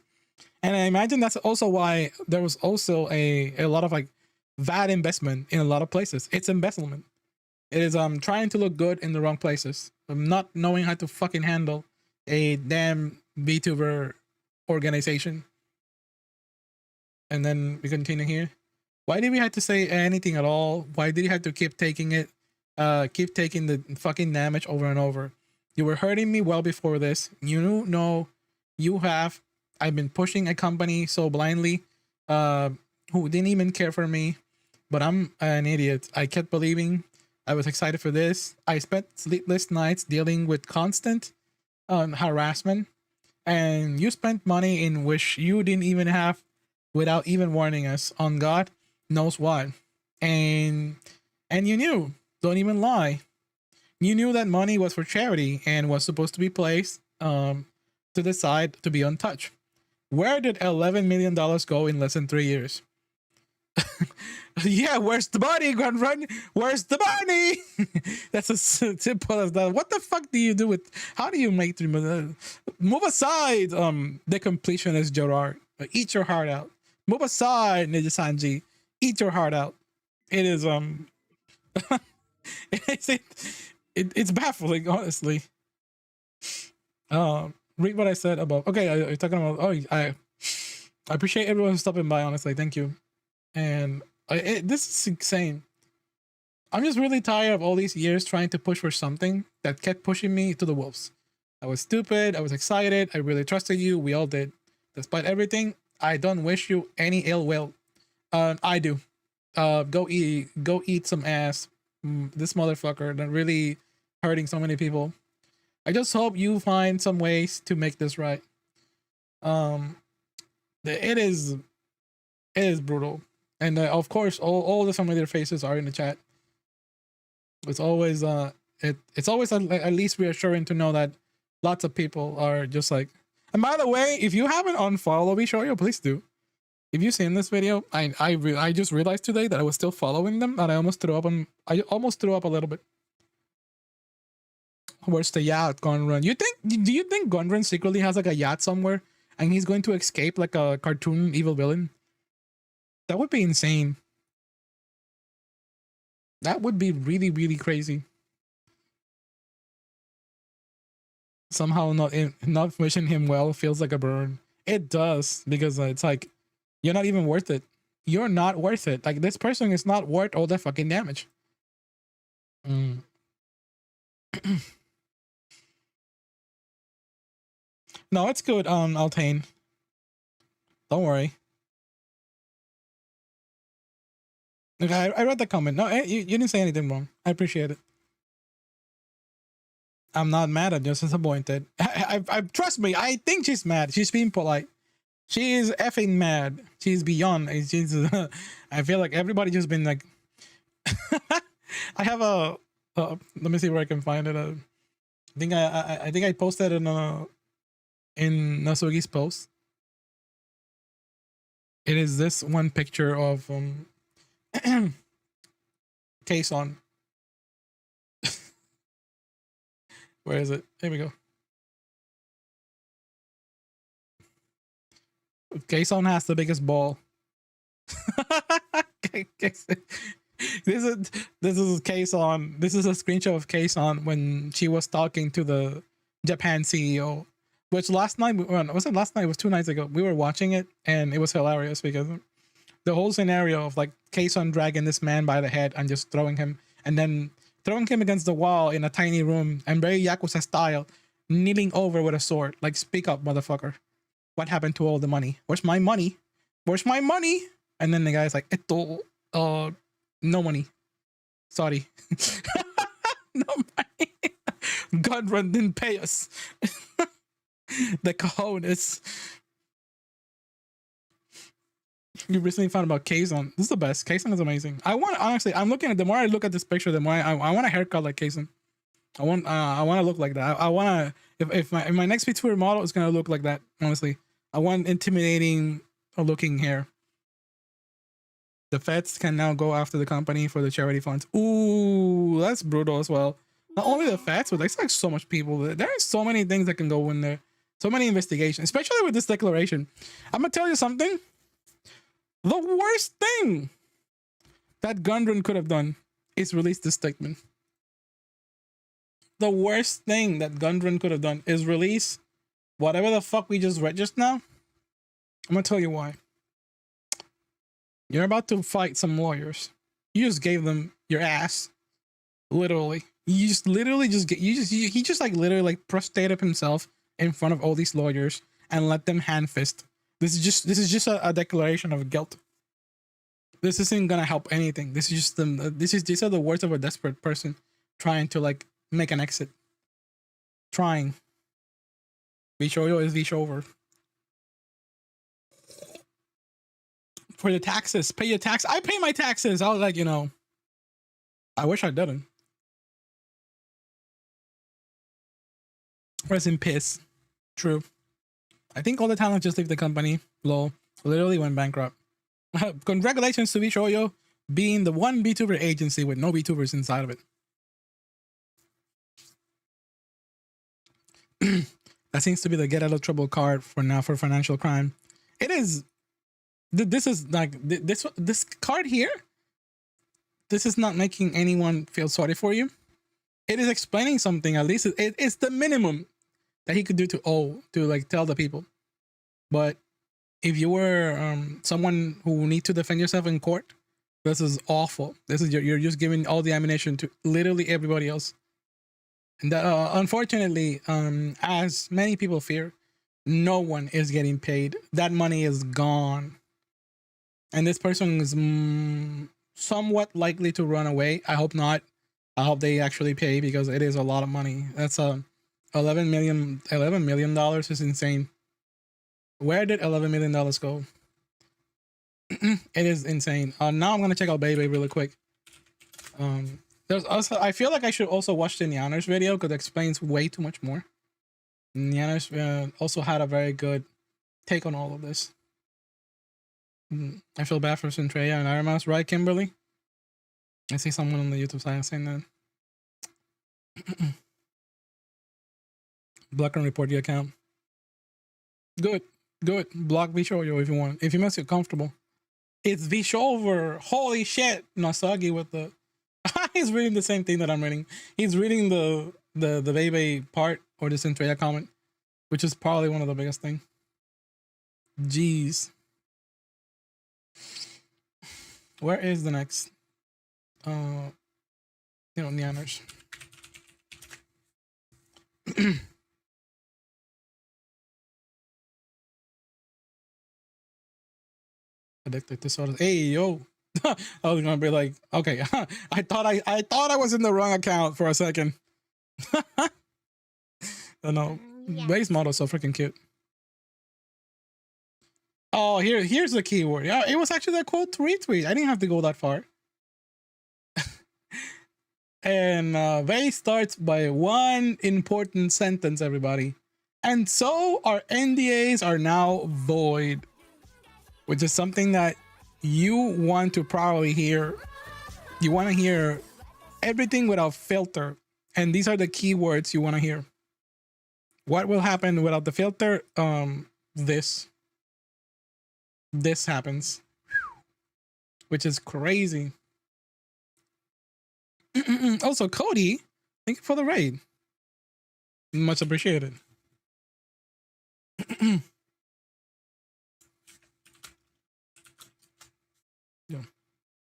and I imagine that's also why there was also a lot of like bad investment in a lot of places. It's embezzlement. It is trying to look good in the wrong places. Not knowing how to fucking handle a damn VTuber organization. And then we continue here. Why did we have to say anything at all? Why did you have to keep taking it? Keep taking the fucking damage over and over. You were hurting me well before this. You know you have. I've been pushing a company so blindly who didn't even care for me. But I'm an idiot. I kept believing. I was excited for this. I spent sleepless nights dealing with constant harassment. and you spent money in which you didn't even have without even warning us on God knows what. And you knew, don't even lie. You knew that money was for charity and was supposed to be placed to the side to be untouched. Where did $11 million go in less than 3 years? Yeah, where's the money, Grand Run? Where's the money? That's as simple as that. What the fuck do you do with? How do you make 3 million? Move aside, the completionist Gerard. Eat your heart out. Move aside, Ninja Sanji. Eat your heart out. It is it's baffling, honestly. Read what I said above. Okay, you're talking about. Oh, I appreciate everyone stopping by. Honestly, thank you. And this is insane. I'm just really tired of all these years trying to push for something that kept pushing me to the wolves. I was stupid. I was excited. I really trusted you. We all did. Despite everything, I don't wish you any ill will. I do. Go eat some ass. This motherfucker that really hurting so many people. I just hope you find some ways to make this right. It is brutal. And of course, all the familiar faces are in the chat. It's always it's always at least reassuring to know that lots of people are just like. And by the way, if you haven't unfollowed Vshojo, please do. If you've seen this video, I just realized today that I was still following them, and I almost threw up a little bit. Where's the yacht, Gunrun? Do you think Gunrun secretly has like a yacht somewhere, and he's going to escape like a cartoon evil villain? That would be insane. That would be really, really crazy. Somehow not wishing him well feels like a burn. It does, because it's like, you're not even worth it. You're not worth it. Like, this person is not worth all that fucking damage. No, it's good, Altane. Don't worry. Okay, I read the comment. No, you didn't say anything wrong. I appreciate it. I'm not mad. I'm just disappointed. I trust me. I think she's mad. She's being polite. She is effing mad. She's beyond. She's. I feel like everybody just been like. I have a. Let me see where I can find it. I think I posted in Nasugi's post. It is this one picture of Kason. Where is it? Here we go. Kason has the biggest ball. This is Kason. This is a screenshot of Kason when she was talking to the Japan CEO. Which last night, wasn't last night? It was 2 nights ago. We were watching it, and it was hilarious because the whole scenario of like Kason dragging this man by the head and just throwing him, and then throwing him against the wall in a tiny room, and very Yakuza style, kneeling over with a sword. Like, speak up, motherfucker. What happened to all the money? Where's my money? Where's my money? And then the guy's like, no money. Sorry. No money. Gunrun didn't pay us. The cojones. You recently found about Kason. This is the best. Kason is amazing. Honestly, I'm looking at, the more I look at this picture, the more I want a haircut like Kason. I want to look like that. I want to, if my next V2 model is going to look like that, honestly. I want intimidating looking hair. The feds can now go after the company for the charity funds. Ooh, that's brutal as well. Not only the feds, but there's like so much people. There are so many things that can go in there. So many investigations, especially with this declaration. I'm going to tell you something. The worst thing that Gundren could have done is release this statement. The worst thing that Gundren could have done is release whatever the fuck we just read just now. I'm going to tell you why. You're about to fight some lawyers. You just gave them your ass. Literally. You just literally just get, he just like literally like prostrated himself in front of all these lawyers and let them hand fist. This is just a declaration of guilt. This isn't gonna help anything. This is just these are the words of a desperate person trying to like make an exit. Trying. Vshojo is Vshover. For the taxes, pay your tax. I pay my taxes. I was like, I wish I didn't. Rest in piss. True. I think all the talent just leave the company. Lol. Literally went bankrupt. Congratulations to Vshojo being the one VTuber agency with no VTubers inside of it. That seems to be the get out of trouble card for now for financial crime. It is. This is like this card here. This is not making anyone feel sorry for you. It is explaining something. At least it's the minimum that he could do to like tell the people. But if you were someone who need to defend yourself in court, this is awful. This is you're just giving all the ammunition to literally everybody else. And that, unfortunately, as many people fear, no one is getting paid. That money is gone. And this person is somewhat likely to run away. I hope not. I hope they actually pay because it is a lot of money. That's $11 million is insane. Where did $11 million go? It is insane. Now I'm gonna check out Bebe really quick. There's also, I feel like I should also watch the Nyaners video because it explains way too much more. Nyaners also had a very good take on all of this. I feel bad for Centrea and Iron Mouse, right, Kimberly? I see someone on the YouTube side saying that. Block and report the account. Good. Block Vshojo if you want. If you makes it comfortable. It's Vshover. Holy shit. Nasagi with the... He's reading the same thing that I'm reading. He's reading the Bebe part or the Centrea comment, which is probably one of the biggest things. Jeez. Where is the next? Nyaners. Addicted disorders. Hey yo. I was gonna be like, okay, I thought I was in the wrong account for a second. No, Yeah. base model so freaking cute. Oh, here's the keyword. Yeah, it was actually that quote to retweet. I didn't have to go that far. And Vay starts by one important sentence, everybody. And so our NDAs are now void, which is something that you want to probably hear. You want to hear everything without filter. And these are the keywords you want to hear. What will happen without the filter? This happens, which is crazy. Also, Cody, thank you for the raid. Much appreciated.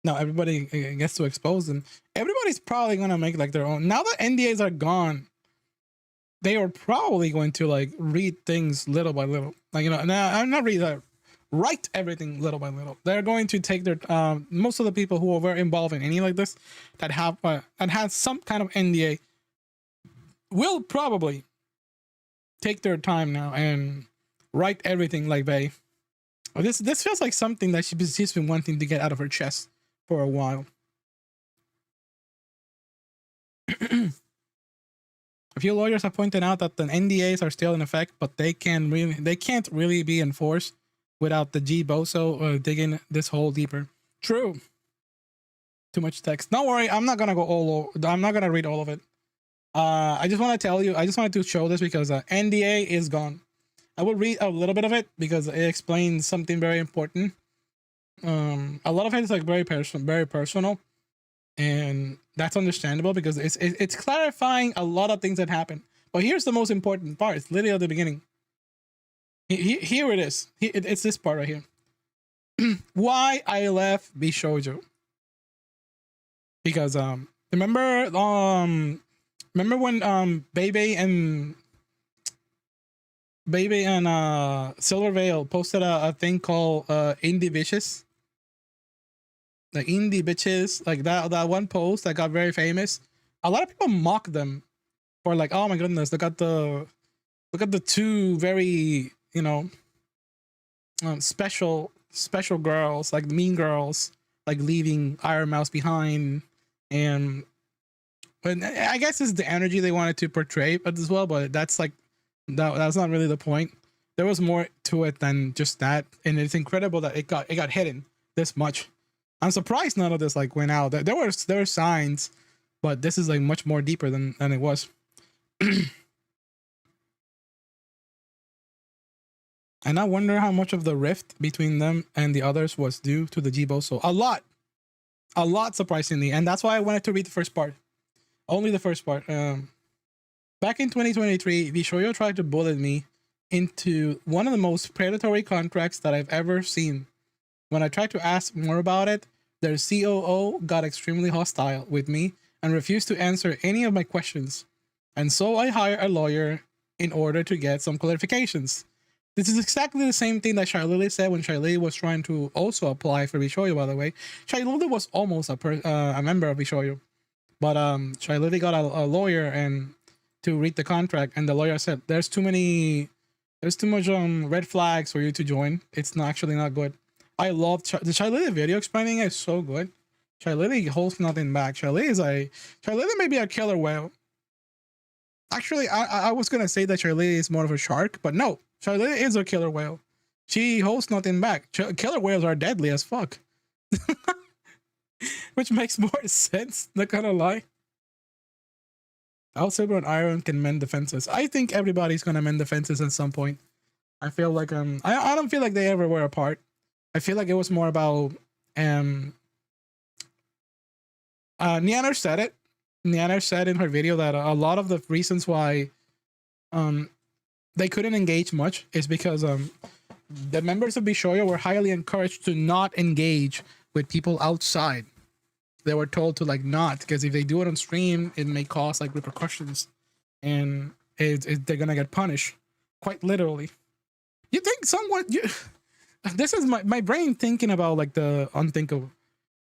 Now everybody gets to expose them. Everybody's probably gonna make like their own. Now that NDAs are gone, they are probably going to like read things little by little. Like, now I'm not read that. Write everything little by little. They're going to take their most of the people who are very involved in any like this that have and has some kind of NDA will probably take their time now and write everything like they. This feels like something that she's been wanting to get out of her chest for a while. A few lawyers have pointed out that the NDAs are still in effect, but they can't really be enforced without the G Boso digging this hole deeper. True. Too much text. Don't worry, I'm not gonna go all over. I'm not gonna read all of it. I just want to tell you. I just wanted to show this because NDA is gone. I will read a little bit of it because it explains something very important. A lot of it is like very personal, and that's understandable because it's clarifying a lot of things that happen. But here's the most important part. It's literally at the beginning. Here it is. It's this part right here. Why I left Vshojo. Because remember when Bebe and Silver Veil posted a thing called Indie Bitches. Like Indie Bitches, like that one post that got very famous. A lot of people mock them for like, oh my goodness, they got the Look at the two very, you know, special girls, like the mean girls, like leaving Iron Mouse behind, and I guess it's the energy they wanted to portray as well, but that's like that's not really the point. There was more to it than just that, and it's incredible that it got hidden this much. I'm surprised none of this like went out. There were signs, but this is like much more deeper than it was. And I wonder how much of the rift between them and the others was due to the Jibo. So a lot surprisingly, and that's why I wanted to read the first part, only the first part. Back in 2023, Vshojo tried to bullet me into one of the most predatory contracts that I've ever seen. When I tried to ask more about it, their COO got extremely hostile with me and refused to answer any of my questions. And so I hired a lawyer in order to get some clarifications. This is exactly the same thing that Shylily said when Shylily was trying to also apply for Vshojo, by the way. Shylily was almost a member of Vshojo. But Shylily got a lawyer and to read the contract, and the lawyer said there's too much red flags for you to join. It's actually not good. I love the Shylily video explaining it is so good. Shylily holds nothing back. Shylily may be a killer whale. Actually, I was gonna say that Shylily is more of a shark, but no, Shylily is a killer whale. She holds nothing back. Killer whales are deadly as fuck. Which makes more sense, not gonna lie. How Silver and Iron can mend defenses. I think everybody's gonna mend defenses at some point. I feel like I don't feel like they ever were apart. I feel like it was more about Nianer said it. Nianer said in her video that a lot of the reasons why they couldn't engage much is because the members of Vshojo were highly encouraged to not engage with people outside. They were told to like not, because if they do it on stream, it may cause like repercussions, and they're gonna get punished, quite literally. You think someone? This is my brain thinking about like the unthinkable.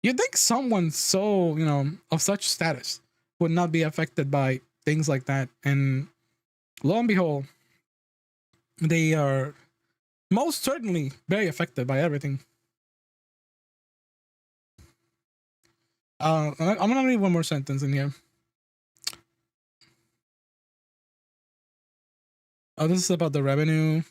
You think someone so of such status would not be affected by things like that, and lo and behold, they are most certainly very affected by everything. I'm gonna read one more sentence in here. Oh, this is about the revenue.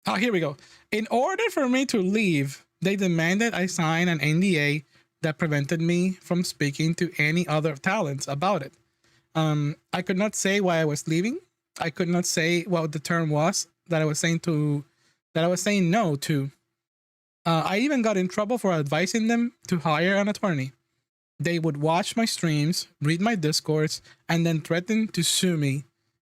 Oh, here we go. In order for me to leave, they demanded I sign an NDA that prevented me from speaking to any other talents about it. I could not say why I was leaving. I could not say what the term was that I was saying no to. I even got in trouble for advising them to hire an attorney. They would watch my streams, read my discourse, and then threaten to sue me.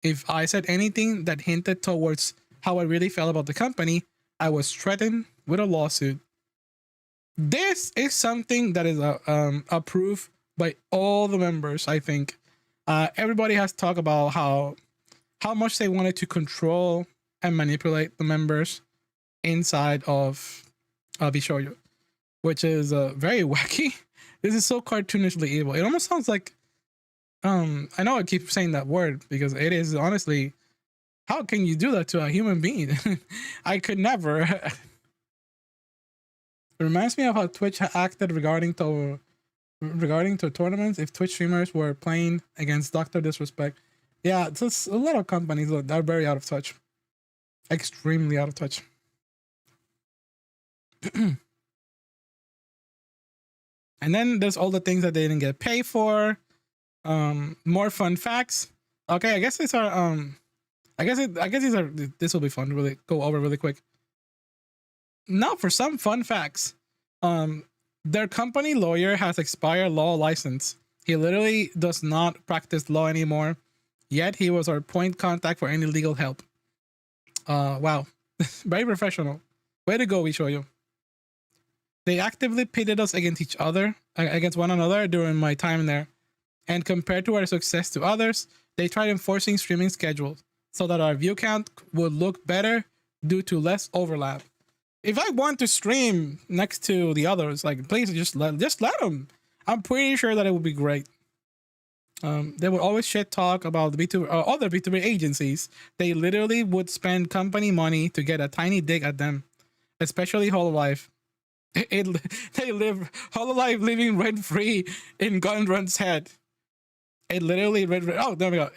If I said anything that hinted towards how I really felt about the company, I was threatened with a lawsuit. This is something that is approved by all the members, I think. Everybody has talked about how much they wanted to control and manipulate the members inside of Vshojo, which is very wacky. This is so cartoonishly evil. It almost sounds like I know I keep saying that word because it is honestly, how can you do that to a human being? I could never. It reminds me of how Twitch acted regarding to tournaments. If Twitch streamers were playing against Dr. Disrespect, yeah, it's just a lot of companies that are very out of touch, extremely out of touch. And then there's all the things that they didn't get paid for. More fun facts. Okay, I guess these are this will be fun to really go over really quick. Now for some fun facts. Their company lawyer has expired law license. He literally does not practice law anymore, yet he was our point contact for any legal help. Wow. Very professional. Way to go, Vshojo. They actively pitted us against one another during my time there. And compared to our success to others, they tried enforcing streaming schedules so that our view count would look better due to less overlap. If I want to stream next to the others, like please just let them. I'm pretty sure that it would be great. They would always shit talk about the B2 other B2B agencies. They literally would spend company money to get a tiny dig at them, especially Hololive. They live Hololive living rent free in Gundrun's head. It literally oh, there we go.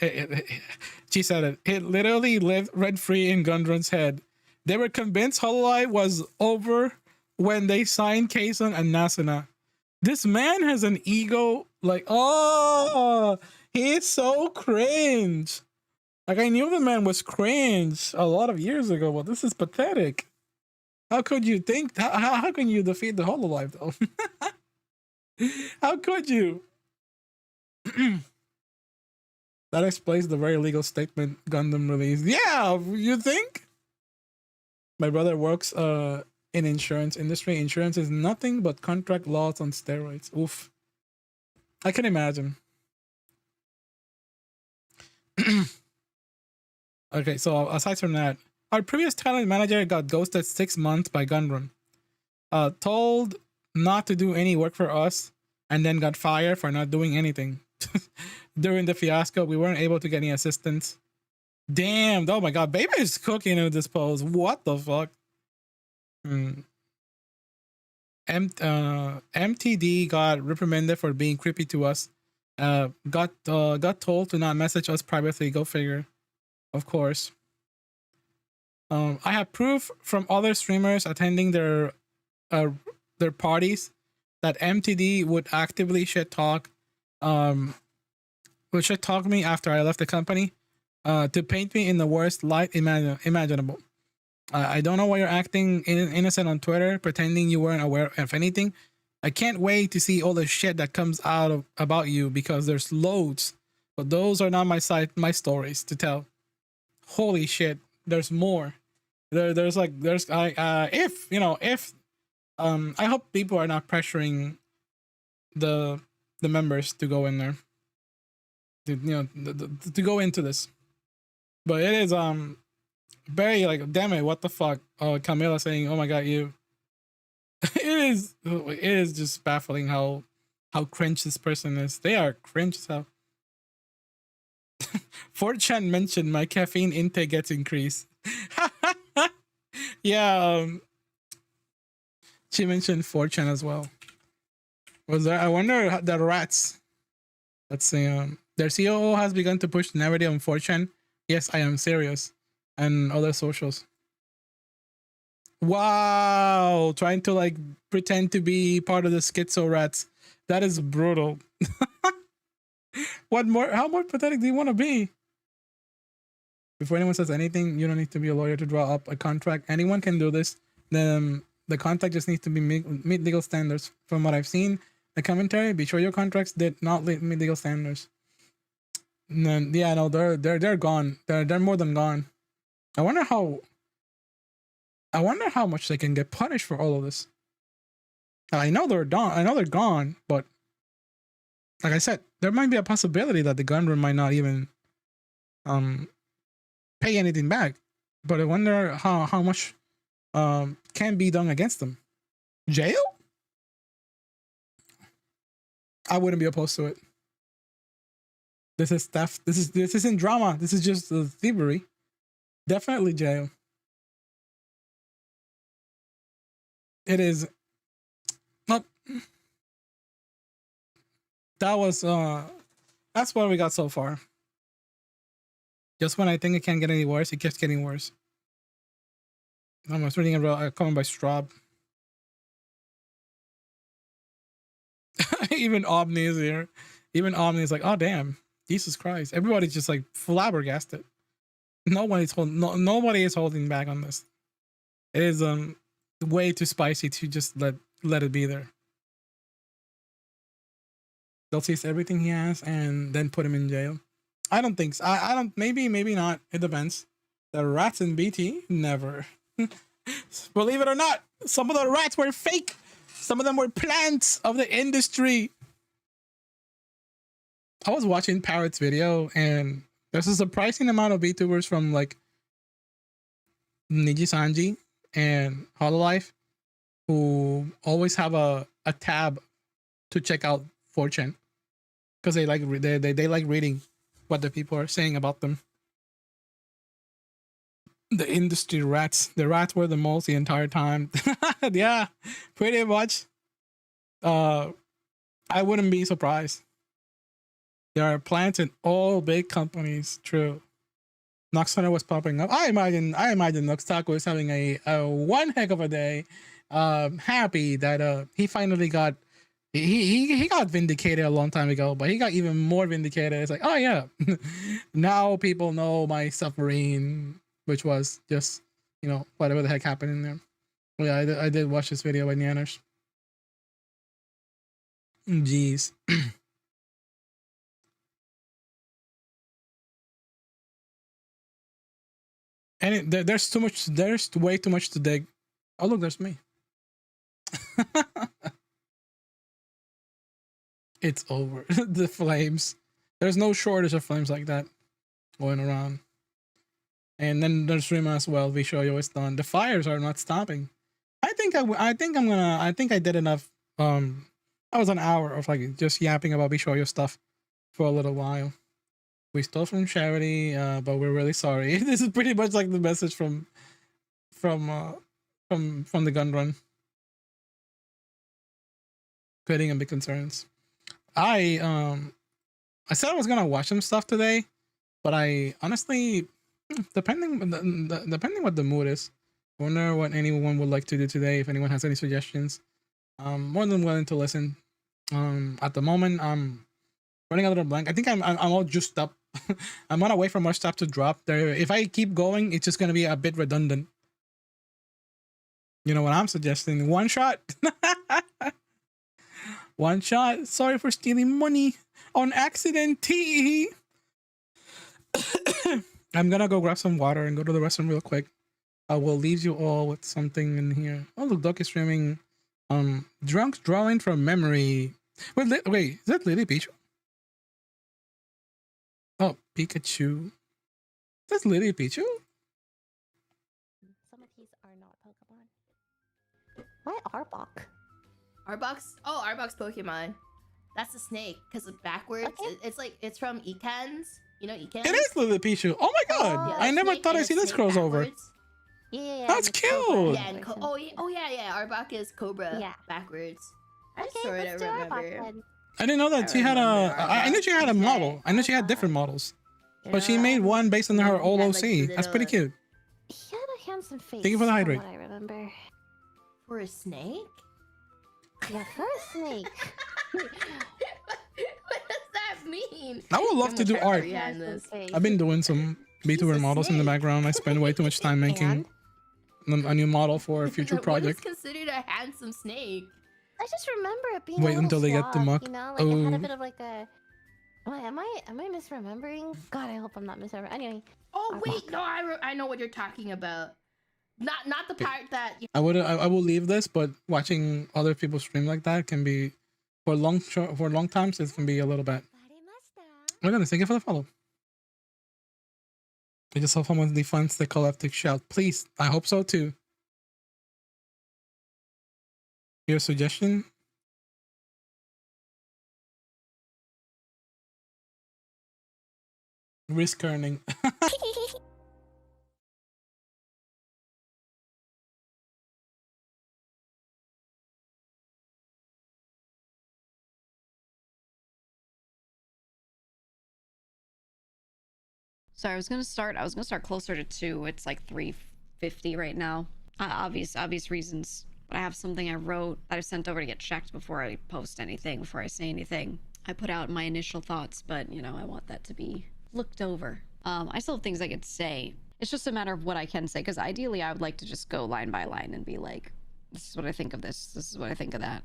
She said it. It literally lived rent free in Gundrun's head. They were convinced Hololive was over when they signed Kason and Nasuna. This man has an ego like, oh, he's so cringe. Like, I knew the man was cringe a lot of years ago, but this is pathetic. How could you think? How can you defeat the Hololive though? How could you? That explains the very legal statement Gundam released. Yeah, you think? My brother works in insurance industry. Insurance is nothing but contract laws on steroids. Oof. I can imagine. Okay, so aside from that, our previous talent manager got ghosted 6 months by Gundam. Told not to do any work for us, and then got fired for not doing anything. During the fiasco, we weren't able to get any assistance. Damn! Oh my god, baby is cooking with this pose. What the fuck? MTD got reprimanded for being creepy to us. Got told to not message us privately. Go figure. Of course. I have proof from other streamers attending their parties that MTD would actively shit talk me after I left the company to paint me in the worst light imaginable. I don't know why you're acting innocent on Twitter, pretending you weren't aware of anything. I can't wait to see all the shit that comes out about you, because there's loads, but those are not my stories to tell. Holy shit, there's more. I hope people are not pressuring the members to go in there, to go into this. But it is very like, damn it, what the fuck? Camila saying, oh my god, you. It is just baffling how cringe this person is. They are cringe as hell. 4chan mentioned my caffeine intake gets increased. Yeah, she mentioned 4chan as well. Was there? I wonder the rats. Let's see. Their COO has begun to push the narrative on 4chan. Yes, I am serious, and other socials. Wow, trying to like pretend to be part of the schizo rats. That is brutal. What more? How more pathetic do you want to be? Before anyone says anything, you don't need to be a lawyer to draw up a contract. Anyone can do this. The contract just needs to be meet legal standards. From what I've seen, the commentary, be sure your contracts did not meet legal standards. And yeah, no, they're gone. They're more than gone. I wonder how much they can get punished for all of this. I know they're done. I know they're gone, but like I said, there might be a possibility that the gunrun might not even pay anything back. But I wonder how much can be done against them. Jail? I wouldn't be opposed to it. This is theft. This isn't drama. This is just thievery. Definitely jail. It is. Not. That was that's what we got so far. Just when I think it can't get any worse, it keeps getting worse. I was reading a comment by Straub. Even Omni is here. Even Omni is like, oh damn, Jesus Christ! Everybody's just like flabbergasted. Nobody is holding back on this. It is way too spicy to just let it be there. They'll seize everything he has and then put him in jail. I don't think so. I don't. Maybe not. It depends. The rats in BT, never. Believe it or not, some of the rats were fake. Some of them were plants of the industry. I was watching Parrot's video, and there's a surprising amount of VTubers from like Niji Sanji and Hololive who always have a tab to check out 4chan. because they like they like reading what the people are saying about them. The industry rats. The rats were the most the entire time. Yeah, pretty much. I wouldn't be surprised. There are plants in all big companies. True. Nox Hunter was popping up. I imagine Nox Taco is having a one heck of a day. Happy that he finally got he got vindicated a long time ago, but he got even more vindicated. It's like, oh yeah, now people know my submarine, which was just, you know, whatever the heck happened in there. Yeah, I did watch this video by Nanners. Jeez. And there's too much. There's way too much to dig. Oh look, there's me. It's over. The flames. There's no shortage of flames like that going around. And then there's Rima as well. Vshojo is done. The fires are not stopping. I think I did enough. That was an hour of like just yapping about Vshojo stuff for a little while. We stole from charity, but we're really sorry. This is pretty much like the message from the gun run. Quitting and big concerns. I said I was gonna watch some stuff today, but I honestly, depending what the mood is, I wonder what anyone would like to do today. If anyone has any suggestions, I'm more than willing to listen. At the moment, I'm running a little blank. I think I'm all juiced up. I'm on a way for more stuff to drop. There, if I keep going, it's just gonna be a bit redundant. You know what I'm suggesting? One shot. One shot. Sorry for stealing money on accident. I'm gonna go grab some water and go to the restroom real quick. I will leave you all with something in here. Oh, look, Doc is streaming. Drunk drawing from memory. Wait, is that Lily Pichu? Oh, Pikachu. That's Lily Pichu? Some of these are not Pokemon. Why Arbok? Arbok's? Oh, Arbok's Pokemon. That's a snake, because backwards, Okay. it's like, it's from Ekans. You know Ekans? It is Lily Pichu. Oh my god. Yeah, I never snake thought and I'd a see this snake crossover. backwards. Yeah. That's and the Cobra cute. Yeah, and version. yeah. Arbok is Cobra Yeah. backwards. I Okay, sort let's of do remember. Arbok then. I didn't know that I she had a. remember I knew she had a Arbok. model. I knew she had different models, but she made one based on He her had, old like, OC. the That's pretty little- cute. He had a handsome face. Thank you for the from hydrate. What I remember. For a snake? Yeah, for a snake. What does that mean? I would love to do art. Yeah, in this. Face. I've been doing some VTuber a models in the snake. background. I spend way too much time making a new model for a future project. What is considered a handsome snake? I just remember it being Wait a until they little get the sloth, muck. You know, like it had Oh. a bit of like a. Wait, am I misremembering? God, I hope I'm not misremembering. Anyway, Oh wait, Arbok. no, I know what you're talking about. Not the part that. I will leave this, but watching other people stream like that can be for long times. It can be a little bit. We're gonna thank you for the follow. I just hope someone defends the collective shout. Please, I hope so too. Your suggestion? Risk earning. So I was gonna start closer to 2. It's like 3:50 right now. Obvious reasons. But I have something I wrote that I sent over to get checked before I post anything, before I say anything. I put out my initial thoughts, but you know, I want that to be looked over. I still have things I could say. It's just a matter of what I can say, because ideally I would like to just go line by line and be like, this is what I think of this, this is what I think of that,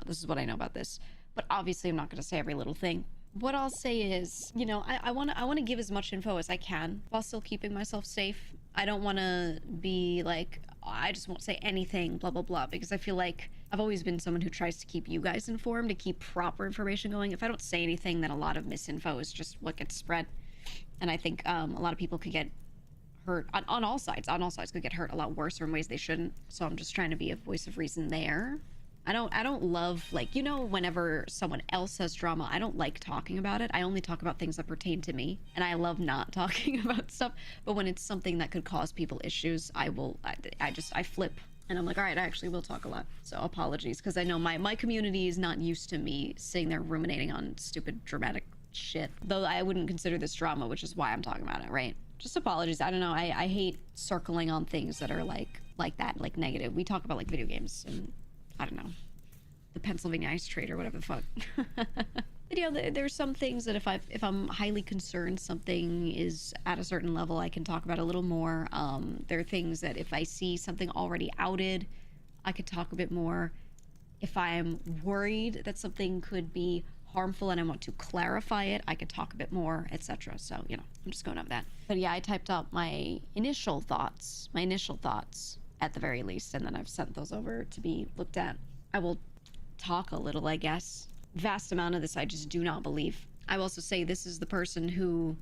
this is what I know about this. But obviously I'm not going to say every little thing. What I'll say is, you know, I want to give as much info as I can while still keeping myself safe. I don't want to be like, I just won't say anything, blah, blah, blah, because I feel like I've always been someone who tries to keep you guys informed, to keep proper information going. If I don't say anything, then a lot of misinfo is just what gets spread. And I think a lot of people could get hurt on all sides could get hurt a lot worse or in ways they shouldn't. So I'm just trying to be a voice of reason there. I don't love, like, you know, whenever someone else has drama, I don't like talking about it. I only talk about things that pertain to me, and I love not talking about stuff. But when it's something that could cause people issues, I flip. And I'm like, all right, I actually will talk a lot. So apologies, because I know my community is not used to me sitting there ruminating on stupid dramatic shit. Though I wouldn't consider this drama, which is why I'm talking about it, right? Just apologies. I don't know. I hate circling on things that are like that, like negative. We talk about like video games and I don't know, the Pennsylvania ice trade or whatever the fuck. But, you know, there's some things that if I'm highly concerned something is at a certain level, I can talk about a little more. There are things that if I see something already outed, I could talk a bit more. If I'm worried that something could be harmful and I want to clarify it, I could talk a bit more, etc. So, you know, I'm just going over that. But yeah, I typed up my initial thoughts at the very least, and then I've sent those over to be looked at. I will talk a little, I guess. Vast amount of this I just do not believe. I will also say this is the person who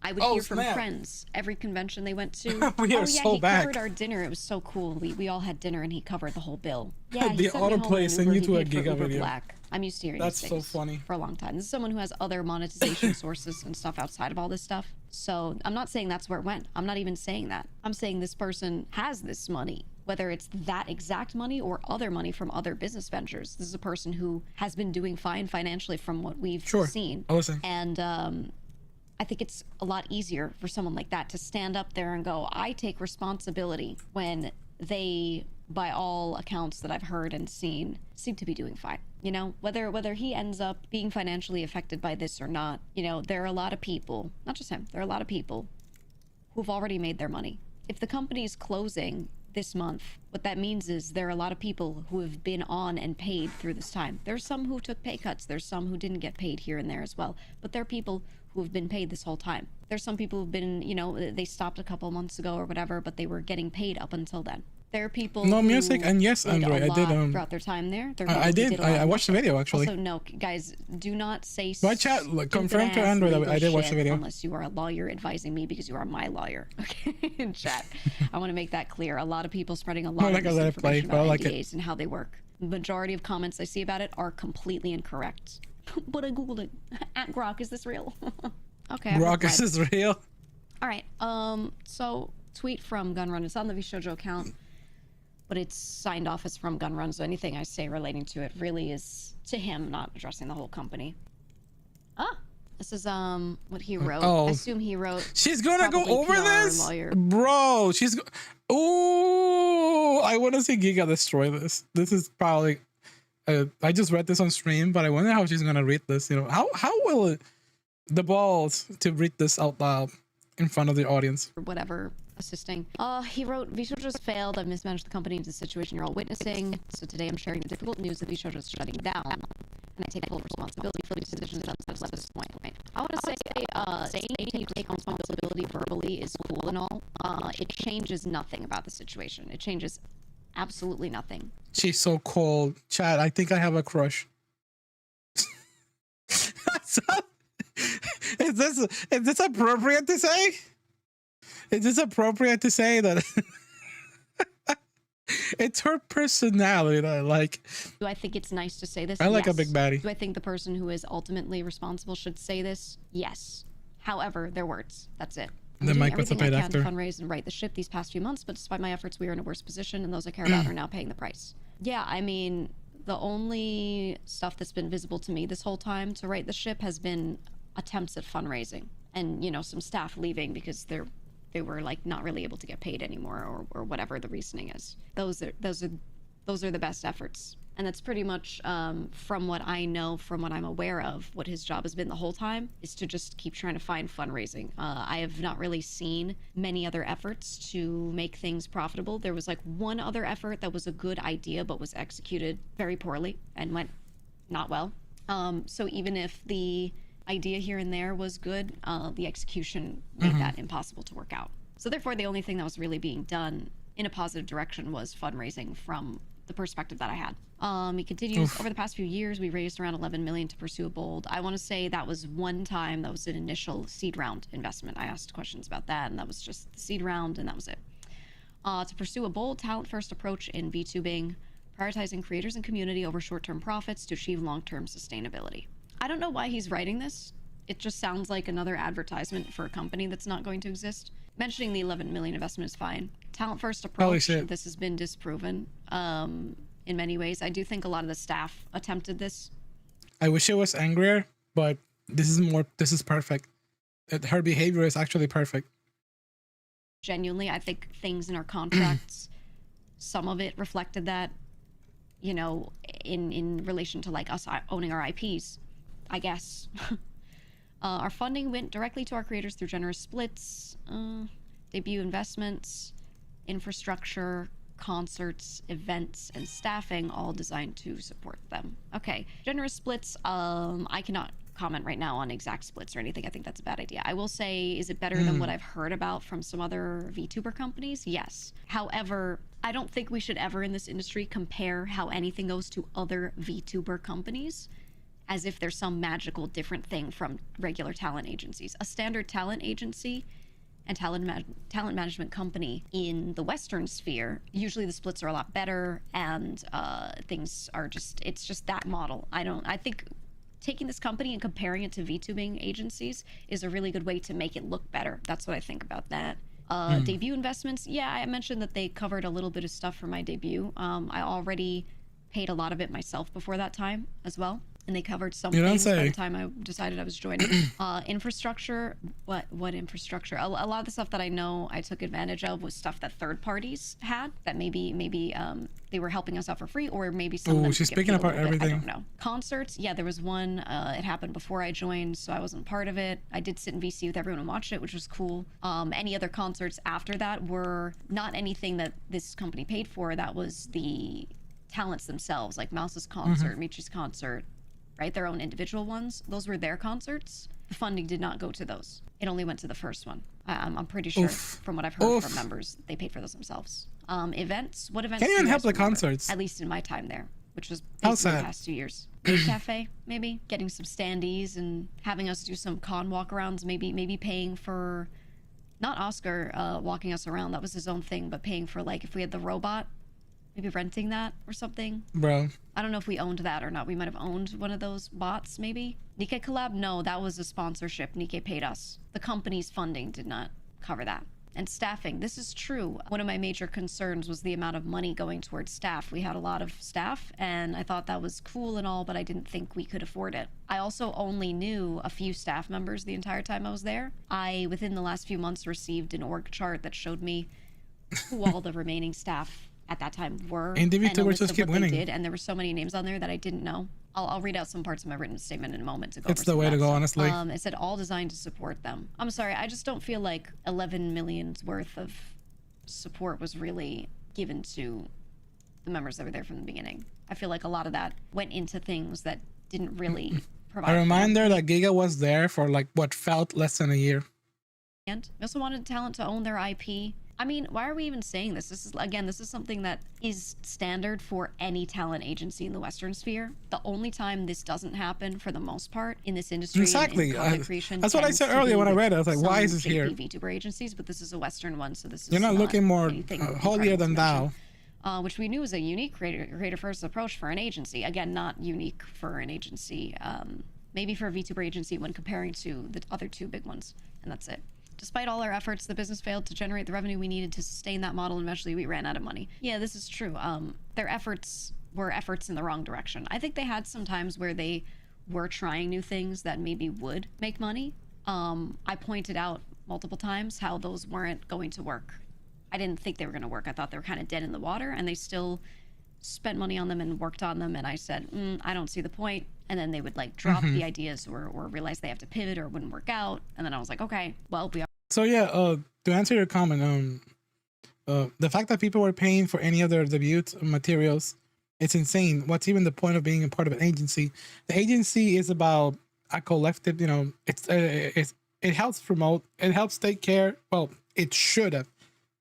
I would hear from friends every convention they went to. We are so back. He covered our dinner. It was so cool. We all had dinner and he covered the whole bill. Yeah, the autoplay send you to a Giga video. Black. I'm used to hearing That's these so things funny. for a long time. This is someone who has other monetization sources and stuff outside of all this stuff. So I'm not saying that's where it went. I'm not even saying that. I'm saying this person has this money, whether it's that exact money or other money from other business ventures. This is a person who has been doing fine financially from what we've seen. I'll listen. And I think it's a lot easier for someone like that to stand up there and go, I take responsibility, when they, by all accounts that I've heard and seen, seem to be doing fine. You know, whether he ends up being financially affected by this or not, you know, there are a lot of people, not just him, there are a lot of people who've already made their money. If the company's closing this month, what that means is there are a lot of people who have been on and paid through this time. There's some who took pay cuts. There's some who didn't get paid here and there as well. But there are people who have been paid this whole time. There's some people who've been, you know, they stopped a couple months ago or whatever, but they were getting paid up until then. There are people no music, and yes, Andre, I did throughout their time there. I did. I watched the video actually. Also, no, guys, do not say. My chat confirm to Andre that I did watch the video. Unless you are a lawyer advising me, because you are my lawyer. Okay, in chat, I want to make that clear. A lot of people spreading a lot of misinformation about NDAs and how they work. The majority of comments I see about it are completely incorrect. But I googled it. At Grok, is this real? Okay. Grok, is this real? All right. So tweet from Gunrun. It's on the Vshojo account, but it's signed off as from Gunrun, so anything I say relating to it really is to him, not addressing the whole company. This is what he wrote. Oh. I assume he wrote. She's gonna go over PR this, lawyer. bro. Ooh, I want to see Giga destroy this. This is probably. I just read this on stream, but I wonder how she's gonna read this. You know, how will it, the balls to read this out loud in front of the audience? Or whatever. Assisting. He wrote, Vshojo has failed. I've mismanaged the company into the situation you're all witnessing. So today I'm sharing the difficult news that Vshojo is shutting down. And I take full responsibility for these decisions that led to this point. I want to say, saying you take responsibility verbally is cool and all. It changes nothing about the situation. It changes absolutely nothing. She's so cold. Chad, I think I have a crush. Is this appropriate to say? Is this appropriate to say that it's her personality that I like? Do I think it's nice to say this? I like yes. a big baddie. Do I think the person who is ultimately responsible should say this? Yes. However, their words. That's it. I'm The doing mic was a everything paid I can to actor. fundraise and right the ship these past few months, but despite my efforts, we are in a worse position, and those I care about are now paying the price. Yeah, I mean, the only stuff that's been visible to me this whole time to right the ship has been attempts at fundraising, and, you know, some staff leaving because they were like not really able to get paid anymore, or whatever the reasoning is. Those are the best efforts, and that's pretty much from what I know, from what I'm aware of, what his job has been the whole time is to just keep trying to find fundraising. I have not really seen many other efforts to make things profitable. There was like one other effort that was a good idea but was executed very poorly and went not well. So even if the idea here and there was good, the execution made that impossible to work out. So therefore, the only thing that was really being done in a positive direction was fundraising from the perspective that I had. He continues, over the past few years, we raised around 11 million to pursue a bold. I want to say that was one time, that was an initial seed round investment. I asked questions about that, and that was just the seed round, and that was it. To pursue a bold, talent-first approach in VTubing, prioritizing creators and community over short-term profits to achieve long-term sustainability. I don't know why he's writing this. It just sounds like another advertisement for a company that's not going to exist. Mentioning the 11 million investment is fine. Talent first approach, this has been disproven in many ways. I do think a lot of the staff attempted this. I wish it was angrier, but this is perfect. Her behavior is actually perfect. Genuinely, I think things in our contracts, some of it reflected that, you know, in relation to like us owning our IPs, I guess. Our funding went directly to our creators through generous splits, debut investments, infrastructure, concerts, events, and staffing, all designed to support them. Okay, generous splits, I cannot comment right now on exact splits or anything. I think that's a bad idea. I will say, is it better than what I've heard about from some other VTuber companies? Yes. However, I don't think we should ever in this industry compare how anything goes to other VTuber companies as if there's some magical different thing from regular talent agencies. A standard talent agency and talent management company in the Western sphere, usually the splits are a lot better and things are it's just that model. I think taking this company and comparing it to VTubing agencies is a really good way to make it look better. That's what I think about that. Debut investments, yeah, I mentioned that they covered a little bit of stuff for my debut. I already paid a lot of it myself before that time as well. And they covered some things by the time I decided I was joining. Infrastructure, what infrastructure? A lot of the stuff that I know I took advantage of was stuff that third parties had that maybe they were helping us out for free, or maybe some of them she's picking apart everything. I don't know. Concerts, yeah, there was one. It happened before I joined, so I wasn't part of it. I did sit in VC with everyone and watch it, which was cool. Any other concerts after that were not anything that this company paid for. That was the talents themselves, like Mouse's concert, Michi's concert, right? Their own individual ones. Those were their concerts. The funding did not go to those. It only went to the first one. I'm pretty sure from what I've heard from members, they paid for those themselves. Events, what events? Can't even help the concerts. At least in my time there, which was basically the past 2 years. Cafe, maybe getting some standees and having us do some con walkarounds. Maybe paying for, not Oscar walking us around. That was his own thing, but paying for like if we had the robot. Maybe renting that or something. Bro. I don't know if we owned that or not. We might have owned one of those bots, maybe. Nikkei collab? No, that was a sponsorship. Nikkei paid us. The company's funding did not cover that. And staffing. This is true. One of my major concerns was the amount of money going towards staff. We had a lot of staff, and I thought that was cool and all, but I didn't think we could afford it. I also only knew a few staff members the entire time I was there. I, within the last few months, received an org chart that showed me who all the remaining staff at that time were, and VTubers just keep winning. And there were so many names on there that I didn't know. I'll read out some parts of my written statement in a moment to go. It's the way to go, honestly. It said all designed to support them. I'm sorry, I just don't feel like 11 million's worth of support was really given to the members that were there from the beginning. I feel like a lot of that went into things that didn't really provide. A reminder that Giga was there for like what felt less than a year. And we also wanted talent to own their IP. I mean, why are we even saying this? This is something that is standard for any talent agency in the Western sphere. The only time this doesn't happen, for the most part, in this industry, exactly. content creation, that's what I said earlier when I read it. I was like, why is this here? VTuber agencies, but this is a Western one, so this is. You're not looking more holier than thou. Which we knew was a unique creator first approach for an agency. Again, not unique for an agency. Maybe for a VTuber agency when comparing to the other two big ones, and that's it. Despite all our efforts, the business failed to generate the revenue we needed to sustain that model, and eventually we ran out of money. Yeah, this is true. Their efforts were efforts in the wrong direction. I think they had some times where they were trying new things that maybe would make money. I pointed out multiple times how those weren't going to work. I didn't think they were going to work. I thought they were kind of dead in the water, and they still spent money on them and worked on them, and I said, I don't see the point. And then they would like drop the ideas or realize they have to pivot or it wouldn't work out. And then I was like, okay, well, we are. So yeah, to answer your comment, the fact that people were paying for any of their debut materials, it's insane. What's even the point of being a part of an agency? The agency is about a collective, you know, it helps promote, it helps take care. Well, it should have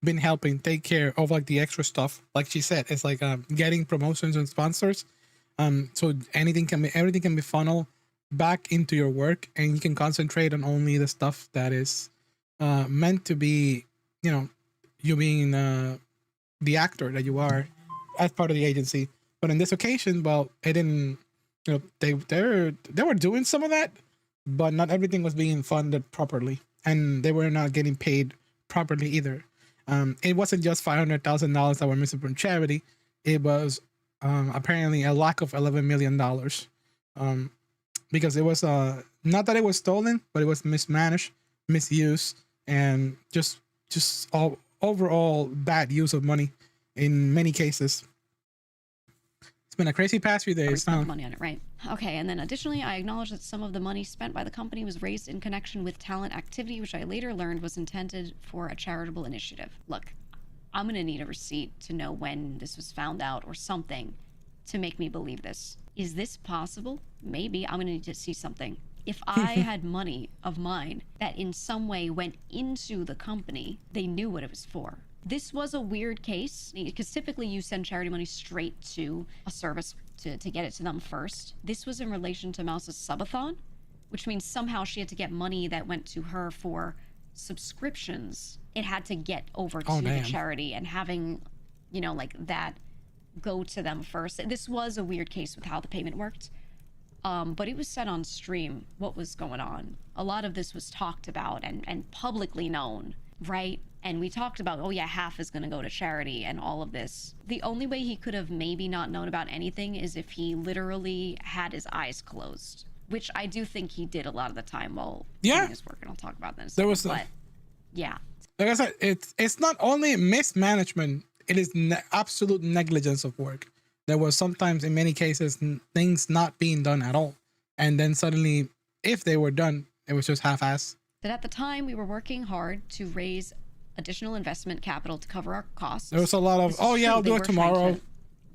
been helping take care of like the extra stuff. Like she said, it's like getting promotions and sponsors. So everything can be funneled back into your work, and you can concentrate on only the stuff that is meant to be, you know, you being the actor that you are as part of the agency. But in this occasion, well, it didn't. You know, they were doing some of that, but not everything was being funded properly, and they were not getting paid properly either. It wasn't just $500,000 that were missing from charity. It was apparently a lack of $11 million, because it was not that it was stolen, but it was mismanaged, misused, and just all overall bad use of money in many cases. It's been a crazy past few days. Spent money on it, right? Okay, and then additionally, I acknowledge that some of the money spent by the company was raised in connection with talent activity, which I later learned was intended for a charitable initiative. Look, I'm gonna need a receipt to know when this was found out or something to make me believe this. Is this possible? Maybe. I'm gonna need to see something. If I had money of mine that in some way went into the company, they knew what it was for. This was a weird case because typically you send charity money straight to a service to get it to them first. This was in relation to Mouse's subathon, which means somehow she had to get money that went to her for subscriptions. It had to get over to the charity, and having, you know, like that go to them first. This was a weird case with how the payment worked. But it was said on stream what was going on. A lot of this was talked about and publicly known, right? And we talked about, oh yeah, half is going to go to charity and all of this. The only way he could have maybe not known about anything is if he literally had his eyes closed, which I do think he did a lot of the time while doing his work, and I'll talk about that in a second. There was yeah. Like I said, it's not only mismanagement, it is absolute negligence of work. There was sometimes, in many cases, things not being done at all. And then suddenly, if they were done, it was just half-assed. That at the time, we were working hard to raise additional investment capital to cover our costs. There was a lot of, oh yeah, I'll do it tomorrow.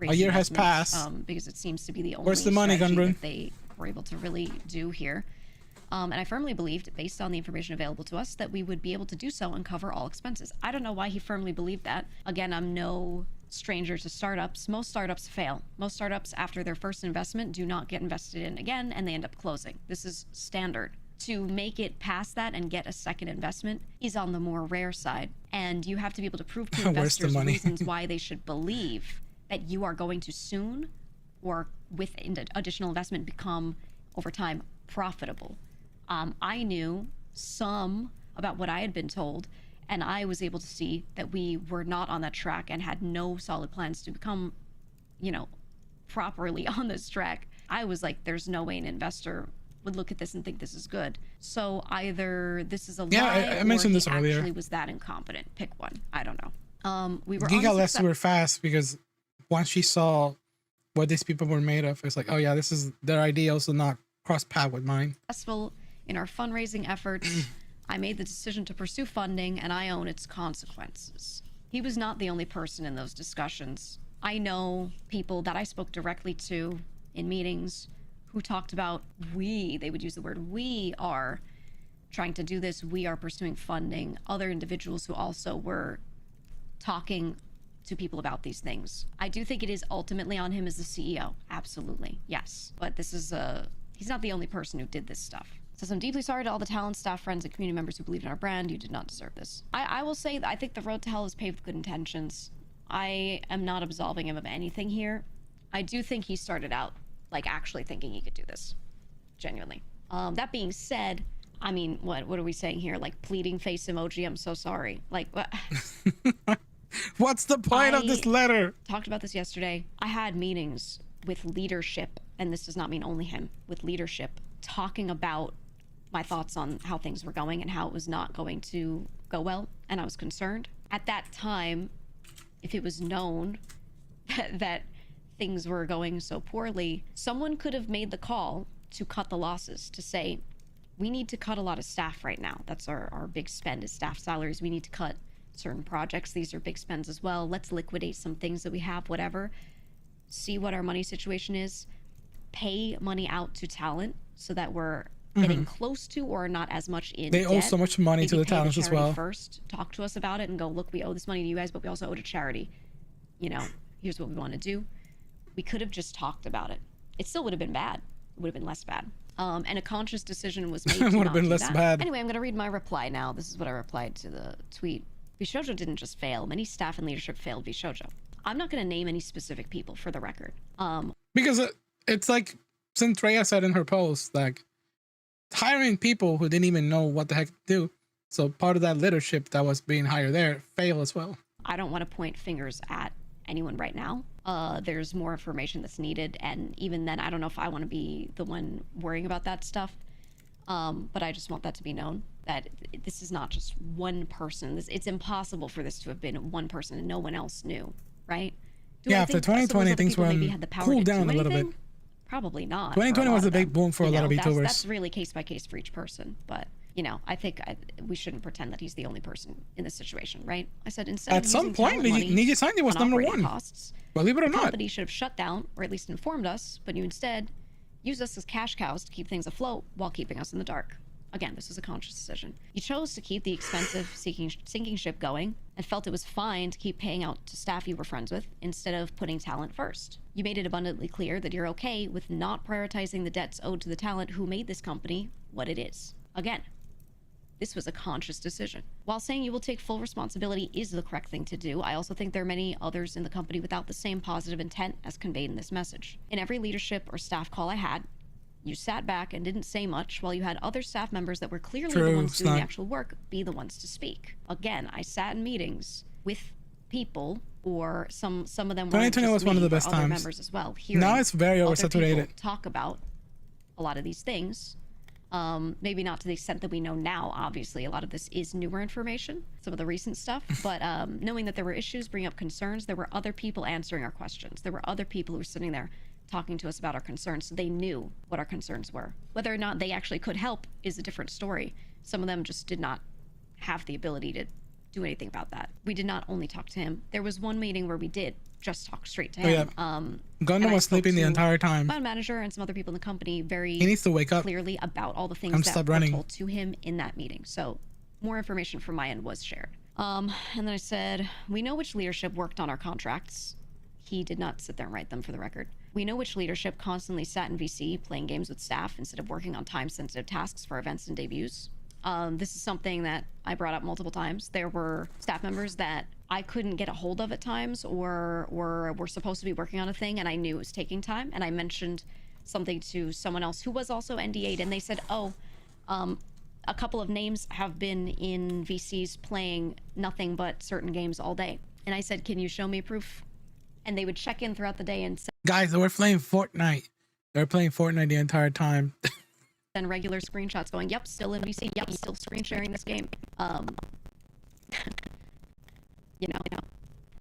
A year has passed. Because it seems to be the only Where's the money, strategy that they were able to really do here. And I firmly believed, based on the information available to us, that we would be able to do so and cover all expenses. I don't know why he firmly believed that. Again, I'm no stranger to startups. Most startups fail. Most startups, after their first investment, do not get invested in again, and they end up closing. This is standard. To make it past that and get a second investment is on the more rare side. And you have to be able to prove to investors reasons why they should believe that you are going to soon, or with additional investment, become, over time, profitable. I knew some about what I had been told, and I was able to see that we were not on that track and had no solid plans to become, you know, properly on this track. I was like, there's no way an investor would look at this and think this is good. So either this is a lie, I mentioned this earlier. Actually was that incompetent. Pick one. I don't know. We were Giga left super fast because once she saw what these people were made of, it's like, oh yeah, this is their idea, also not cross path with mine. Successful in our fundraising efforts. I made the decision to pursue funding, and I own its consequences. He was not the only person in those discussions. I know people that I spoke directly to in meetings who talked about they would use the word, we are trying to do this, we are pursuing funding. Other individuals who also were talking to people about these things. I do think it is ultimately on him as the CEO. Absolutely, yes. But this is he's not the only person who did this stuff. Says, I'm deeply sorry to all the talent, staff, friends, and community members who believed in our brand. You did not deserve this. I will say that I think the road to hell is paved with good intentions. I am not absolving him of anything here. I do think he started out like actually thinking he could do this. Genuinely. That being said, I mean, what are we saying here? Like pleading face emoji, I'm so sorry. Like what? What's the point of this letter? Talked about this yesterday. I had meetings with leadership, and this does not mean only him, with leadership, talking about my thoughts on how things were going and how it was not going to go well, and I was concerned. At that time, if it was known that things were going so poorly, someone could have made the call to cut the losses, to say, we need to cut a lot of staff right now. That's our big spend is staff salaries. We need to cut certain projects. These are big spends as well. Let's liquidate some things that we have, whatever. See what our money situation is. Pay money out to talent so that we're getting close to or not as much in They debt. owe so much money to the talents as well. First, talk to us about it and go, look, we owe this money to you guys, but we also owe to charity. You know, here's what we want to do. We could have just talked about it. It still would have been bad. It would have been less bad. And a conscious decision was made to would not have been do less that. bad. Anyway, I'm going to read my reply now. This is what I replied to the tweet. Vshojo didn't just fail. Many staff and leadership failed Vshojo. I'm not going to name any specific people for the record. Because it's like Centrea said in her post, like hiring people who didn't even know what the heck to do. So part of that leadership that was being hired there failed as well. I don't want to point fingers at anyone right now. There's more information that's needed, and even then, I don't know if I want to be the one worrying about that stuff. But I just want that to be known that this is not just one person. It's impossible for this to have been one person and no one else knew, right? Yeah, after 2020, things were cooled down a little bit. Probably not. 2020 was a big boom for a lot of VTubers. That's really case by case for each person, but you know, I think we shouldn't pretend that he's the only person in this situation, right? I said instead at some point, Nijisani was number one. Costs, believe it or the not, company should have shut down or at least informed us, but you instead used us as cash cows to keep things afloat while keeping us in the dark. Again, this was a conscious decision. You chose to keep the expensive sinking ship going and felt it was fine to keep paying out to staff you were friends with instead of putting talent first. You made it abundantly clear that you're okay with not prioritizing the debts owed to the talent who made this company what it is. Again, this was a conscious decision. While saying you will take full responsibility is the correct thing to do, I also think there are many others in the company without the same positive intent as conveyed in this message. In every leadership or staff call I had, you sat back and didn't say much while you had other staff members that were clearly the ones doing the actual work be the ones to speak. Again, I sat in meetings with people, or some of them were 2020 was one of the best times. Members as well. Now it's very oversaturated. Talk about a lot of these things. Maybe not to the extent that we know now, obviously. A lot of this is newer information, some of the recent stuff, but knowing that there were issues, bringing up concerns, there were other people answering our questions. There were other people who were sitting there talking to us about our concerns, so they knew what our concerns were. Whether or not they actually could help is a different story. Some of them just did not have the ability to do anything about that. We did not only talk to him. There was one meeting where we did just talk straight to him. Gundam was sleeping the entire time. My manager and some other people in the company he needs to wake up clearly about all the things that were told to him in that meeting. So more information from my end was shared. And then I said, we know which leadership worked on our contracts. He did not sit there and write them, for the record. We know which leadership constantly sat in VC playing games with staff instead of working on time-sensitive tasks for events and debuts. This is something that I brought up multiple times. There were staff members that I couldn't get a hold of at times, or were supposed to be working on a thing, and I knew it was taking time. And I mentioned something to someone else who was also NDA'd, and they said, oh, a couple of names have been in VCs playing nothing but certain games all day. And I said, can you show me proof? And they would check in throughout the day and say, guys, they were playing Fortnite. They were playing Fortnite the entire time. And regular screenshots going, yep, still in VC, yep, still screen sharing this game. You know,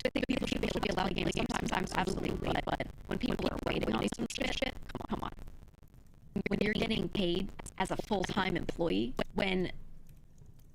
I think people should be allowed to game sometimes, absolutely, but when people are waiting on some shit, come on. When you're getting paid as a full-time employee, when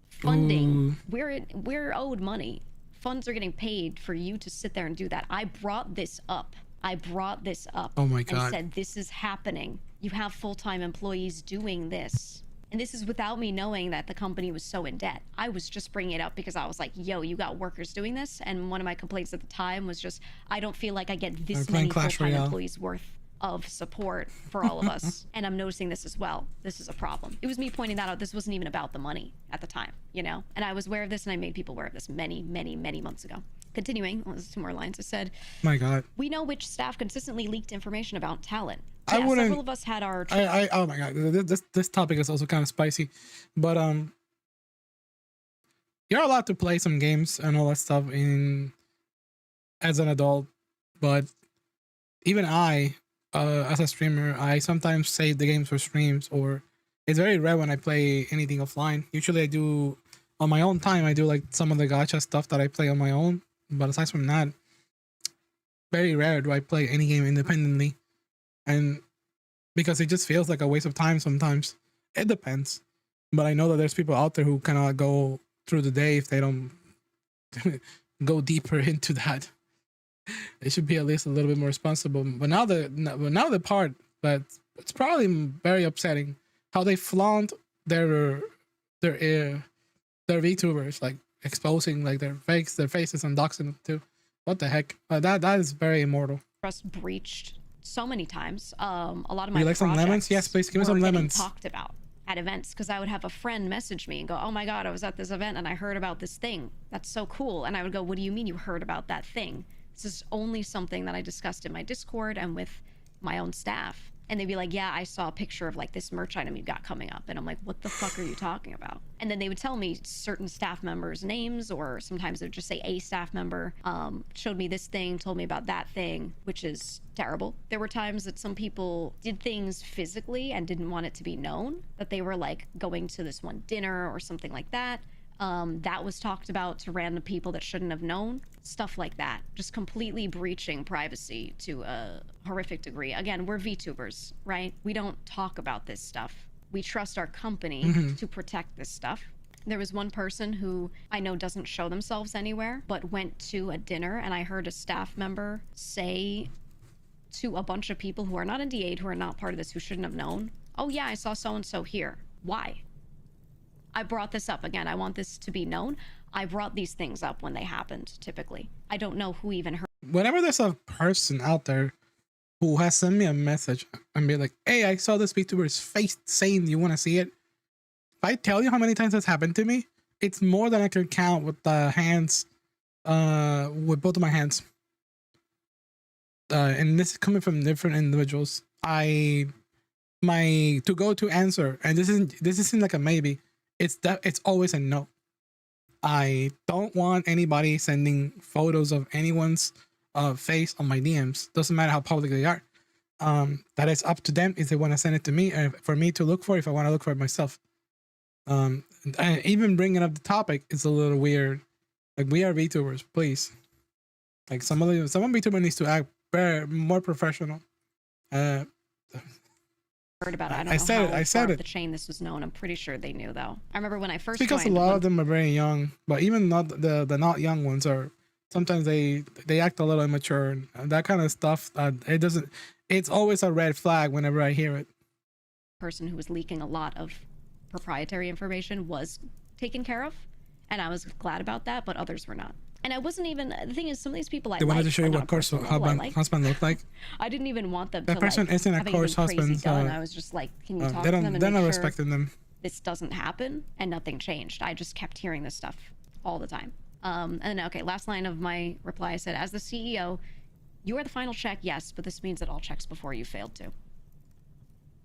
funding, we're owed money. Funds are getting paid for you to sit there and do that. I brought this up. Oh my God. And said, this is happening. You have full-time employees doing this. And this is without me knowing that the company was so in debt. I was just bringing it up because I was like, yo, you got workers doing this? And one of my complaints at the time was just, I don't feel like I get this many full-time employees worth of support for all of us. And I'm noticing this as well. This is a problem. It was me pointing that out. This wasn't even about the money at the time, you know? And I was aware of this, and I made people aware of this many, many, many months ago. Continuing, well, there's 2 more lines. I said, my God. We know which staff consistently leaked information about talent. I wouldn't. Several of us had our. Oh my God, this topic is also kind of spicy, but you're allowed to play some games and all that stuff as an adult, but even as a streamer, I sometimes save the games for streams, or it's very rare when I play anything offline. Usually I do on my own time. I do like some of the gacha stuff that I play on my own, but aside from that, very rare do I play any game independently. And because it just feels like a waste of time sometimes. It depends. But I know that there's people out there who cannot go through the day if they don't go deeper into that. They should be at least a little bit more responsible. But now the part that it's probably very upsetting how they flaunt their VTubers, like exposing like their faces and doxing them too. What the heck? That is very immoral. Trust breached so many times. A lot of my you like some lemons? Yes, please give me some lemons. Talked about at events, because I would have a friend message me and go, oh my God, I was at this event and I heard about this thing. That's so cool. And I would go, what do you mean you heard about that thing? This is only something that I discussed in my Discord and with my own staff. And they'd be like, yeah, I saw a picture of like this merch item you got coming up. And I'm like, what the fuck are you talking about? And then they would tell me certain staff members' names, or sometimes they would just say a staff member showed me this thing, told me about that thing, which is terrible. There were times that some people did things physically and didn't want it to be known, that they were like going to this one dinner or something like that. That was talked about to random people that shouldn't have known. Stuff like that. Just completely breaching privacy to a horrific degree. Again, we're VTubers, right? We don't talk about this stuff. We trust our company to protect this stuff. There was one person who I know doesn't show themselves anywhere, but went to a dinner, and I heard a staff member say to a bunch of people who are not NDA'd, who are not part of this, who shouldn't have known, oh yeah, I saw so-and-so here. Why? I brought this up again. I want this to be known. I brought these things up when they happened, typically. I don't know who even heard. Whenever there's a person out there who has sent me a message and be like, hey, I saw this VTuber's face saying you want to see it. If I tell you how many times that's happened to me, it's more than I can count with the hands, with both of my hands. And this is coming from different individuals. To go to answer, and this isn't like a maybe. It's always a no. I don't want anybody sending photos of anyone's face on my DMs. Doesn't matter how public they are. That is up to them if they want to send it to me, and for me to look for it, if I want to look for it myself. And even bringing up the topic is a little weird. Like, we are VTubers, please. Like, someone VTuber needs to act more professional. Heard about it. I don't know how far up the chain this was known. I'm pretty sure they knew, though. I remember when I first because joined, a lot of them are very young, but even not the not young ones are sometimes they act a little immature and that kind of stuff. It's always a red flag whenever I hear it. Person who was leaking a lot of proprietary information was taken care of, and I was glad about that, but others were not. And I wasn't even, the thing is, some of these people I wanted to show you what course husband looked like. I didn't even want them that to person like, isn't a course husband. So I was just like, can you talk to them and they're make not sure respecting them. This doesn't happen? And nothing changed. I just kept hearing this stuff all the time. And then, okay, last line of my reply, I said, as the CEO, you are the final check, yes, but this means that all checks before you failed to.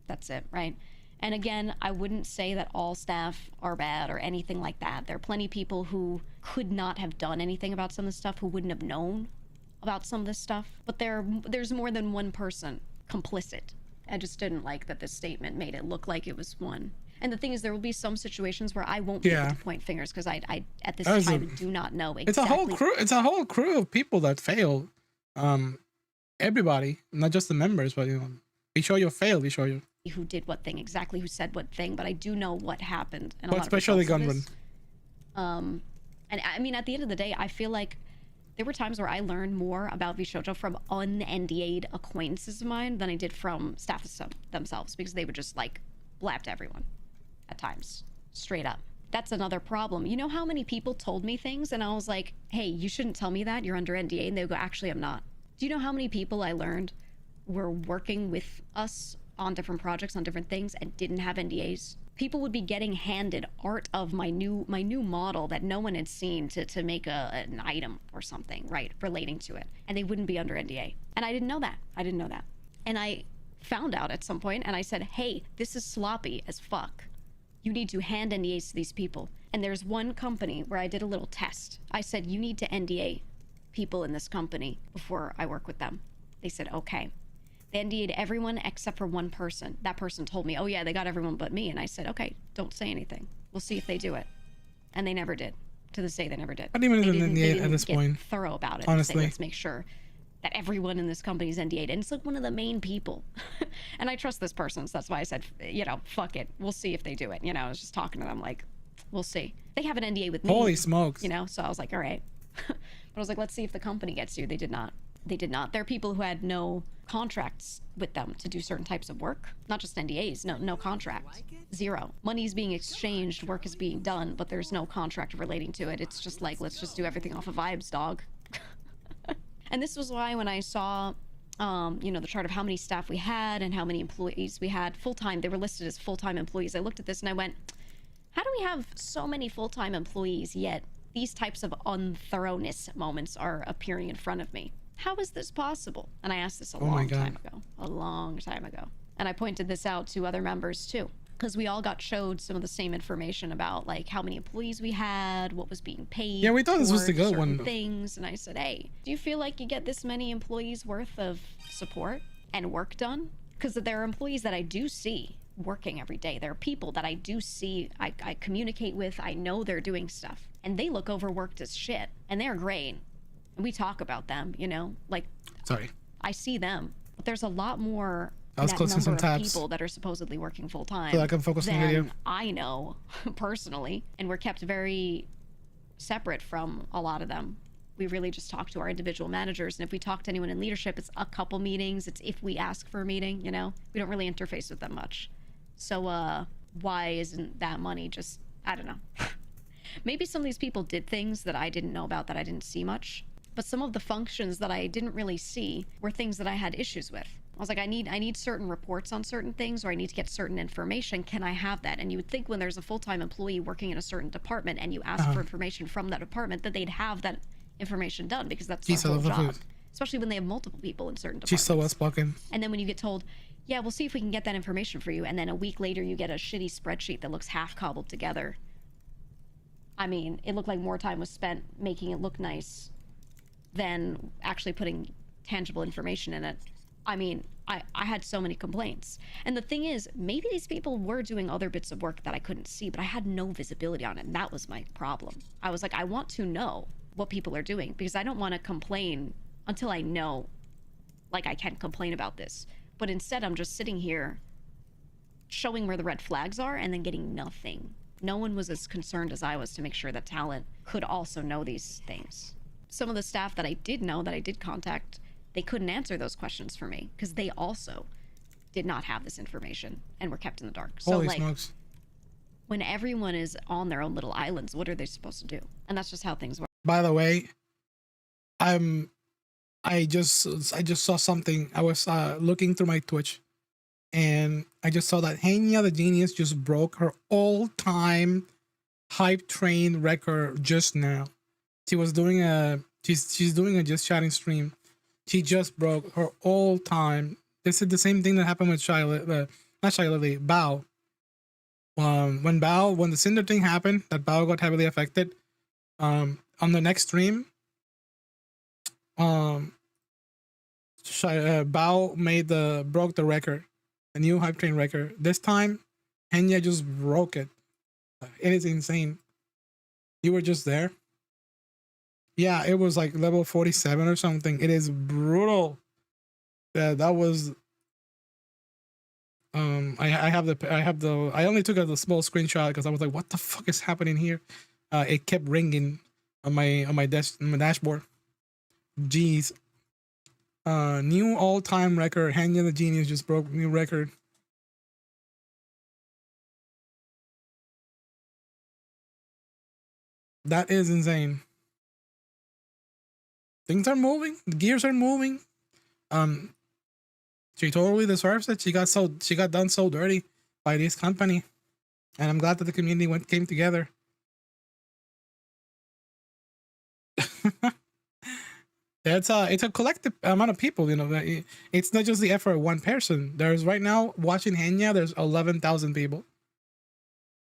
That's it, right? And again, I wouldn't say that all staff are bad or anything like that. There are plenty of people who could not have done anything about some of this stuff, who wouldn't have known about some of this stuff. But there's more than one person complicit. I just didn't like that this statement made it look like it was one. And the thing is, there will be some situations where I won't be able to point fingers because I at this time do not know exactly. It's a whole crew of people that fail. Everybody, not just the members, but Vshojo failed. Vshojo. Who did what thing exactly, who said what thing, but I do know what happened. And but especially Gunrun. And I mean, at the end of the day, I feel like there were times where I learned more about Vshojo from un-NDA'd acquaintances of mine than I did from staff themselves, because they would just like blab to everyone at times, straight up. That's another problem. You know how many people told me things and I was like, hey, you shouldn't tell me that, you're under NDA, and they would go, actually, I'm not. Do you know how many people I learned were working with us on different projects, on different things, and didn't have NDAs? People would be getting handed art of my new model that no one had seen to make an item or something, right, relating to it, and they wouldn't be under NDA. And I didn't know that. And I found out at some point, and I said, hey, this is sloppy as fuck. You need to hand NDAs to these people. And there's one company where I did a little test. I said, you need to NDA people in this company before I work with them. They said, okay. They NDA'd everyone except for one person. That person told me, oh yeah, they got everyone but me. And I said, okay, don't say anything. We'll see if they do it. And they never did. To this day, they never did. I didn't even NDA at this point. Thorough about it. Honestly. Say, let's make sure that everyone in this company is NDA'd. And it's like one of the main people. And I trust this person, so that's why I said, fuck it. We'll see if they do it. I was just talking to them like, we'll see. They have an NDA with me. Holy smokes. So I was like, all right. But I was like, let's see if the company gets you. They did not. They did not. There are people who had no contracts with them to do certain types of work. Not just NDAs, no contract. Zero. Money's being exchanged, work is being done, but there's no contract relating to it. It's just like, let's just do everything off of vibes, dog. And this was why when I saw, the chart of how many staff we had and how many employees we had full-time, they were listed as full-time employees. I looked at this and I went, how do we have so many full-time employees, yet these types of unthoroughness moments are appearing in front of me? How is this possible? And I asked this a Oh my long God. time ago. A long time ago. And I pointed this out to other members too. Because we all got showed some of the same information about like how many employees we had, what was being paid. Yeah, we thought this was the towards good one. certain things. And I said, hey, do you feel like you get this many employees worth of support and work done? Because there are employees that I do see working every day. There are people that I do see, I communicate with, I know they're doing stuff. And they look overworked as shit. And they're great. And we talk about them, you know? Like, Sorry. I see them. But there's a lot more I was net closing some number of tabs people that are supposedly working full time so I can focus on the video. than I know personally, and we're kept very separate from a lot of them. We really just talk to our individual managers, and if we talk to anyone in leadership, it's a couple meetings. It's if we ask for a meeting, you know. We don't really interface with them much. So why isn't that money just, I don't know. Maybe some of these people did things that I didn't know about, that I didn't see much, but some of the functions that I didn't really see were things that I had issues with. I was like, I need certain reports on certain things, or I need to get certain information. Can I have that? And you would think when there's a full-time employee working in a certain department and you ask for information from that department, that they'd have that information done, because that's their whole job. Especially when they have multiple people in certain departments. She's so well spoken. And then when you get told, yeah, we'll see if we can get that information for you, and then a week later you get a shitty spreadsheet that looks half cobbled together. I mean, it looked like more time was spent making it look nice than actually putting tangible information in it. I mean, I had so many complaints. And the thing is, maybe these people were doing other bits of work that I couldn't see, but I had no visibility on it, and that was my problem. I was like, I want to know what people are doing, because I don't want to complain until I know, like, I can complain about this. But instead, I'm just sitting here showing where the red flags are and then getting nothing. No one was as concerned as I was to make sure that talent could also know these things. Some of the staff that I did know, that I did contact, they couldn't answer those questions for me because they also did not have this information and were kept in the dark. So Holy like, smokes. when everyone is on their own little islands, what are they supposed to do? And that's just how things work. By the way, I just saw something. I was looking through my Twitch, and I just saw that Hania the Genius just broke her all-time hype train record just now. She was doing she's doing a just chatting stream. She just broke her all-time. This is the same thing that happened with Not Shiley, Bao. When the Cinder thing happened, that Bao got heavily affected. On the next stream, Bao broke the record, a new hype train record. This time, Henya just broke it. It is insane. You were just there. Yeah, it was like level 47 or something. It is brutal. Yeah, that was. I only took a small screenshot because I was like, what the fuck is happening here? It kept ringing on my dashboard. Jeez. New all-time record. Hanya the Genius just broke new record. That is insane. Things are moving. The gears are moving. She totally deserves it. She got done so dirty by this company, and I'm glad that the community came together. It's a collective amount of people, you know. It's not just the effort of one person. There's right now watching Henya. There's 11,000 people.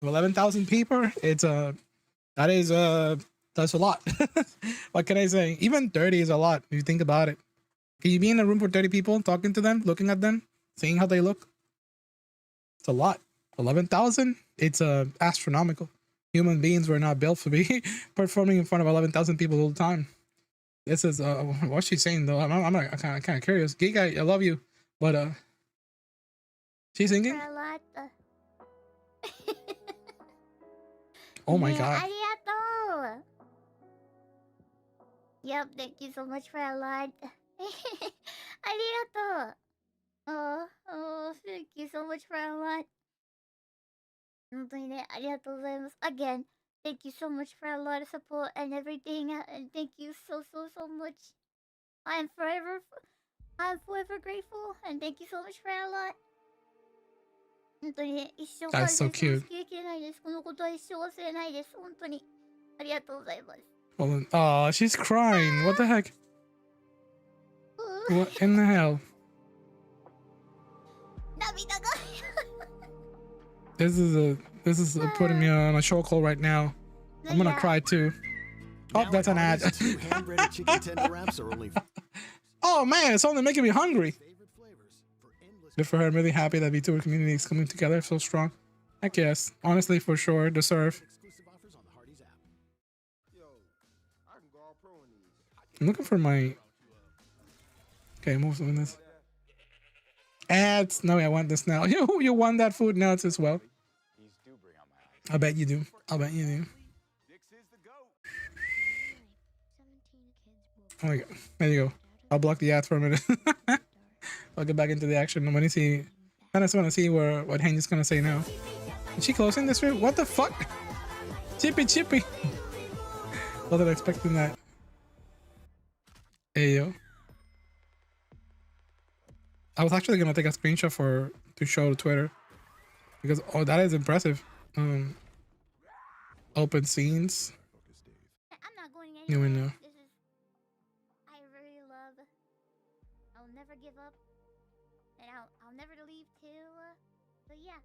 11,000 people. That's a lot. What can I say? Even 30 is a lot if you think about it. Can you be in a room for 30 people, talking to them, looking at them, seeing how they look? It's a lot. 11,000. It's astronomical. Human beings were not built to be performing in front of 11,000 people all the time. This is what's she saying though? I'm kind of curious. Giga, I love you, but she's singing. Oh my god. Arigato. Yep, thank you so much for a lot. Arigato. Oh, thank you so much for a lot. Again, thank you so much for a lot of support and everything, and thank you so much. I'm forever grateful, and thank you so much for a lot. That's so cute. Oh, she's crying. What the heck? What in the hell? 涙が This is putting me on a chokehold right now. I'm gonna cry too. Oh, that's an ad. Oh man, it's only making me hungry. Good for her. I'm really happy that VTuber community is coming together so strong. I guess, honestly, for sure, deserve. I'm looking for my. Okay, move on this. Ads. No, I want this now. You want that food now as well. I bet you do. I bet you do. Oh my god. There you go. I'll block the ads for a minute. I'll get back into the action. I want to see. I just want to see what Haney's gonna say now. Is she closing this room? What the fuck? Chippy. Wasn't expecting that. Hey yo. I was actually gonna take a screenshot to show to Twitter because that is impressive. Open scenes. I'm not going You anywhere. know. This is I really love. I'll never give up, and I'll never leave too. But yeah.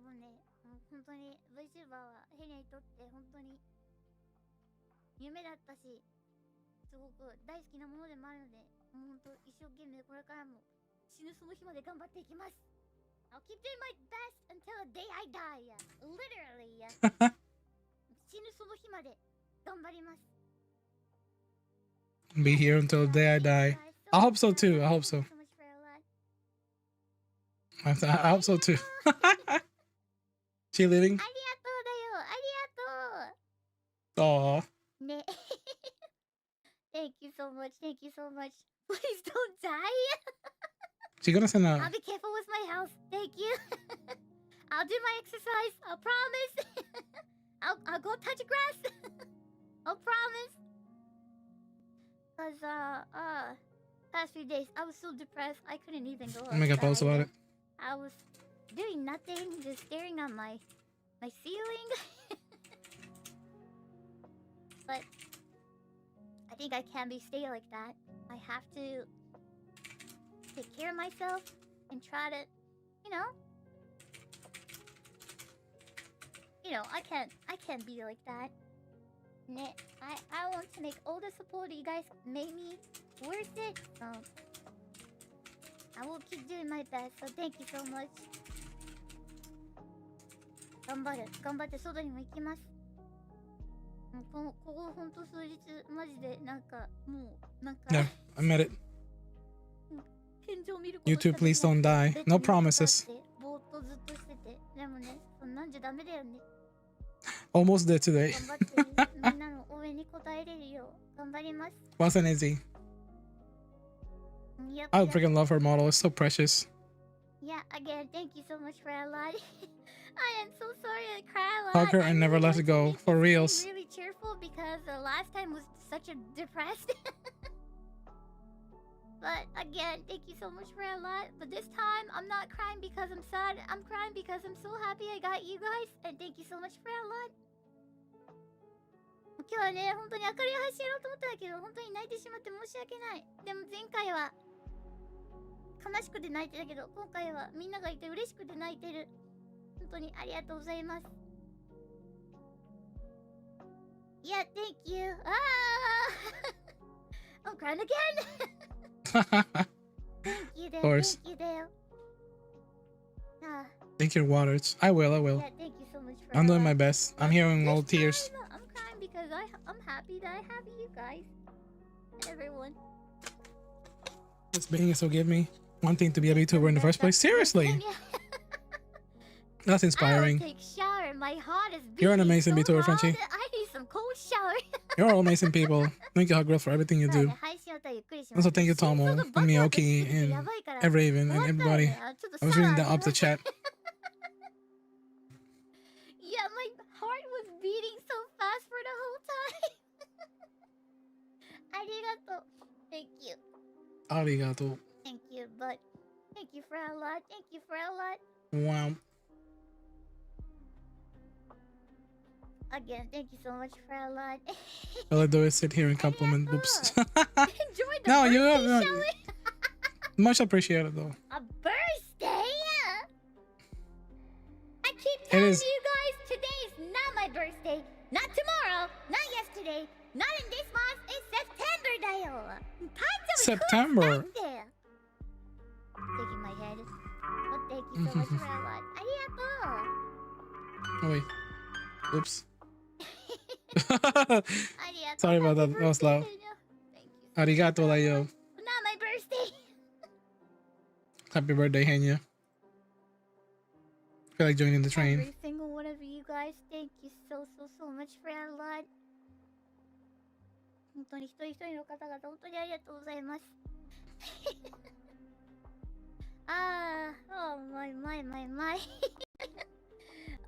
もうね、本当に VTuber はヘネにとって本当に夢だったし、すごく大好きなものでもあるので、もう本当一生懸命これからも死ぬその日まで頑張っていきます。I'll keep doing my best until the day I die. Literally. 死ぬその日まで頑張ります。Be here until the day I die. I hope so too. I hope so. I hope so too. She leaving? ありがとうだよ。ありがとう。 Aw. ね。Thank you so much. Thank you so much. Please don't die. She gonna send I'll a. be careful with my health. Thank you. I'll do my exercise. I'll promise. I'll go touch grass. I'll promise. Cause past few days I was so depressed I couldn't even go outside. I'll make a post about it. I was doing nothing, just staring at my ceiling. But I think I can't stay like that. I have to take care of myself and try to, I can't be like that. I want to make all the support you guys made me worth it. So I will keep doing my best. So thank you so much. 頑張って外にも行きます。ここほんと数日マジでなんかもうなんか Yeah, I met it. 天井見ることし YouTube, か please don't die. ベッ No ドに promises. 座ってぼーっとずっとしててでもねそんなんじゃダメだよね Almost there today. 頑張ってみんなの応援に応えれるよう頑張ります Wasn't easy. Yep, I yep. freaking love her model. It's so precious. Yeah, again, thank you so much for a lot. I am so sorry I cry a lot. Hug her I and never really let want it to go. make For this reals. scene really cheerful because the last time was such a depressed. But again, thank you so much for a lot. But this time, I'm not crying because I'm sad. I'm crying because I'm so happy I got you guys. And thank you so much for a lot. 今日はね、本当に明るい配信やろうと思ったんだけど、本当に泣いてしまって申し訳ない。でも前回は悲しくて泣いてたけど、今回はみんながいて嬉しくて泣いてる。本当にありがとうございます。Yeah, thank you. I'm crying again. Thank you, Of course. Thank you, Dale. Drink your waters. I will. Yeah, thank you so much for I'm doing my that. best. I'm hearing all tears. I'm crying because I'm happy that I have you guys. And everyone. This being so give me wanting to be a VTuber in the first place. Seriously. That's inspiring. I will take shower. My heart is You're an beating amazing so VTuber, hard Frenchie. that I need some cold shower. You're all amazing people. Thank you, Hot Girl, for everything you do. Also, thank you, Tomo, and Miyoki, and Evraven, and everybody. I was reading up the chat. Yeah, my heart was beating so fast for the whole time. Arigato. Thank you. Arigato. Thank you, but thank you for a lot. Thank you for a lot. Wow. Again, thank you so much for a lot. All I do is sit here and compliment boobs. enjoyed the No, birthday you have show. much appreciated though. A birthday? I keep It telling is. you guys, today's not my birthday. Not tomorrow. Not yesterday. Not in this month. It's September, Dayo. September. Taking my head. But thank you so much for a lot. Arigato. Oh wait. Oops. Arigato. Sorry about that. Happy That was loud. birthday, Dayo. Thank you. Arigato, Layo. Not my birthday. Happy birthday, Henya. Feel like joining the train. Every single one of you guys, thank you so much for a lot. 本当に一人一人の方々、本当にありがとうございます。oh my.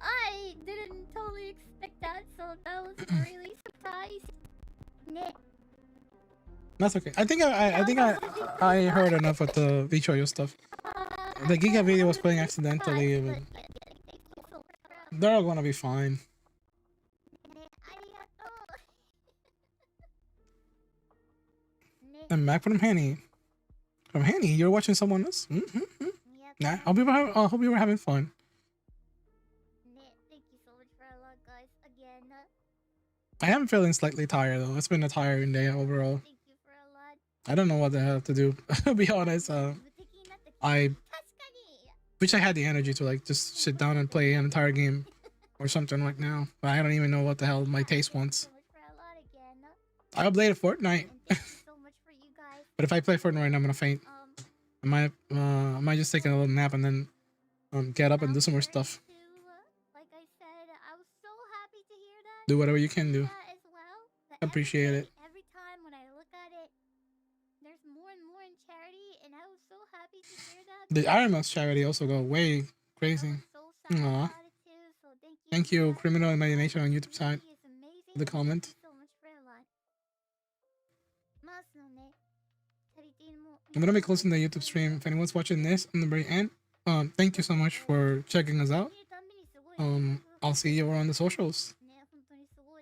I didn't totally expect that, so that was really surprised. That's okay. I think I heard enough of the Vshojo stuff. The Giga video was playing accidentally. But they're all gonna be fine. I'm back from Henny. From Henny, you're watching someone else? Nah, I hope you were having fun. Thank you so much for a lot, guys. Again. I am feeling slightly tired though. It's been a tiring day overall. Thank you for a lot. I don't know what the hell to do. To be honest, I wish I had the energy to like just sit down and play an entire game or something right now. But I don't even know what the hell my taste wants. I updated Fortnite. But if I play Fortnite, I'm gonna faint. I might just take a little nap and then get up and do some more stuff. Like I said, I was so happy to hear that. Do whatever you can do. As well. Appreciate it. Every time when I look at it, there's more and more in charity, and I was so happy to hear that. The Iron Mouse charity also go way crazy. Aww. Thank you, Criminal Imagination on YouTube side. For the comment. I'm gonna be closing the YouTube stream. If anyone's watching this in the very end, thank you so much for checking us out. I'll see you over on the socials.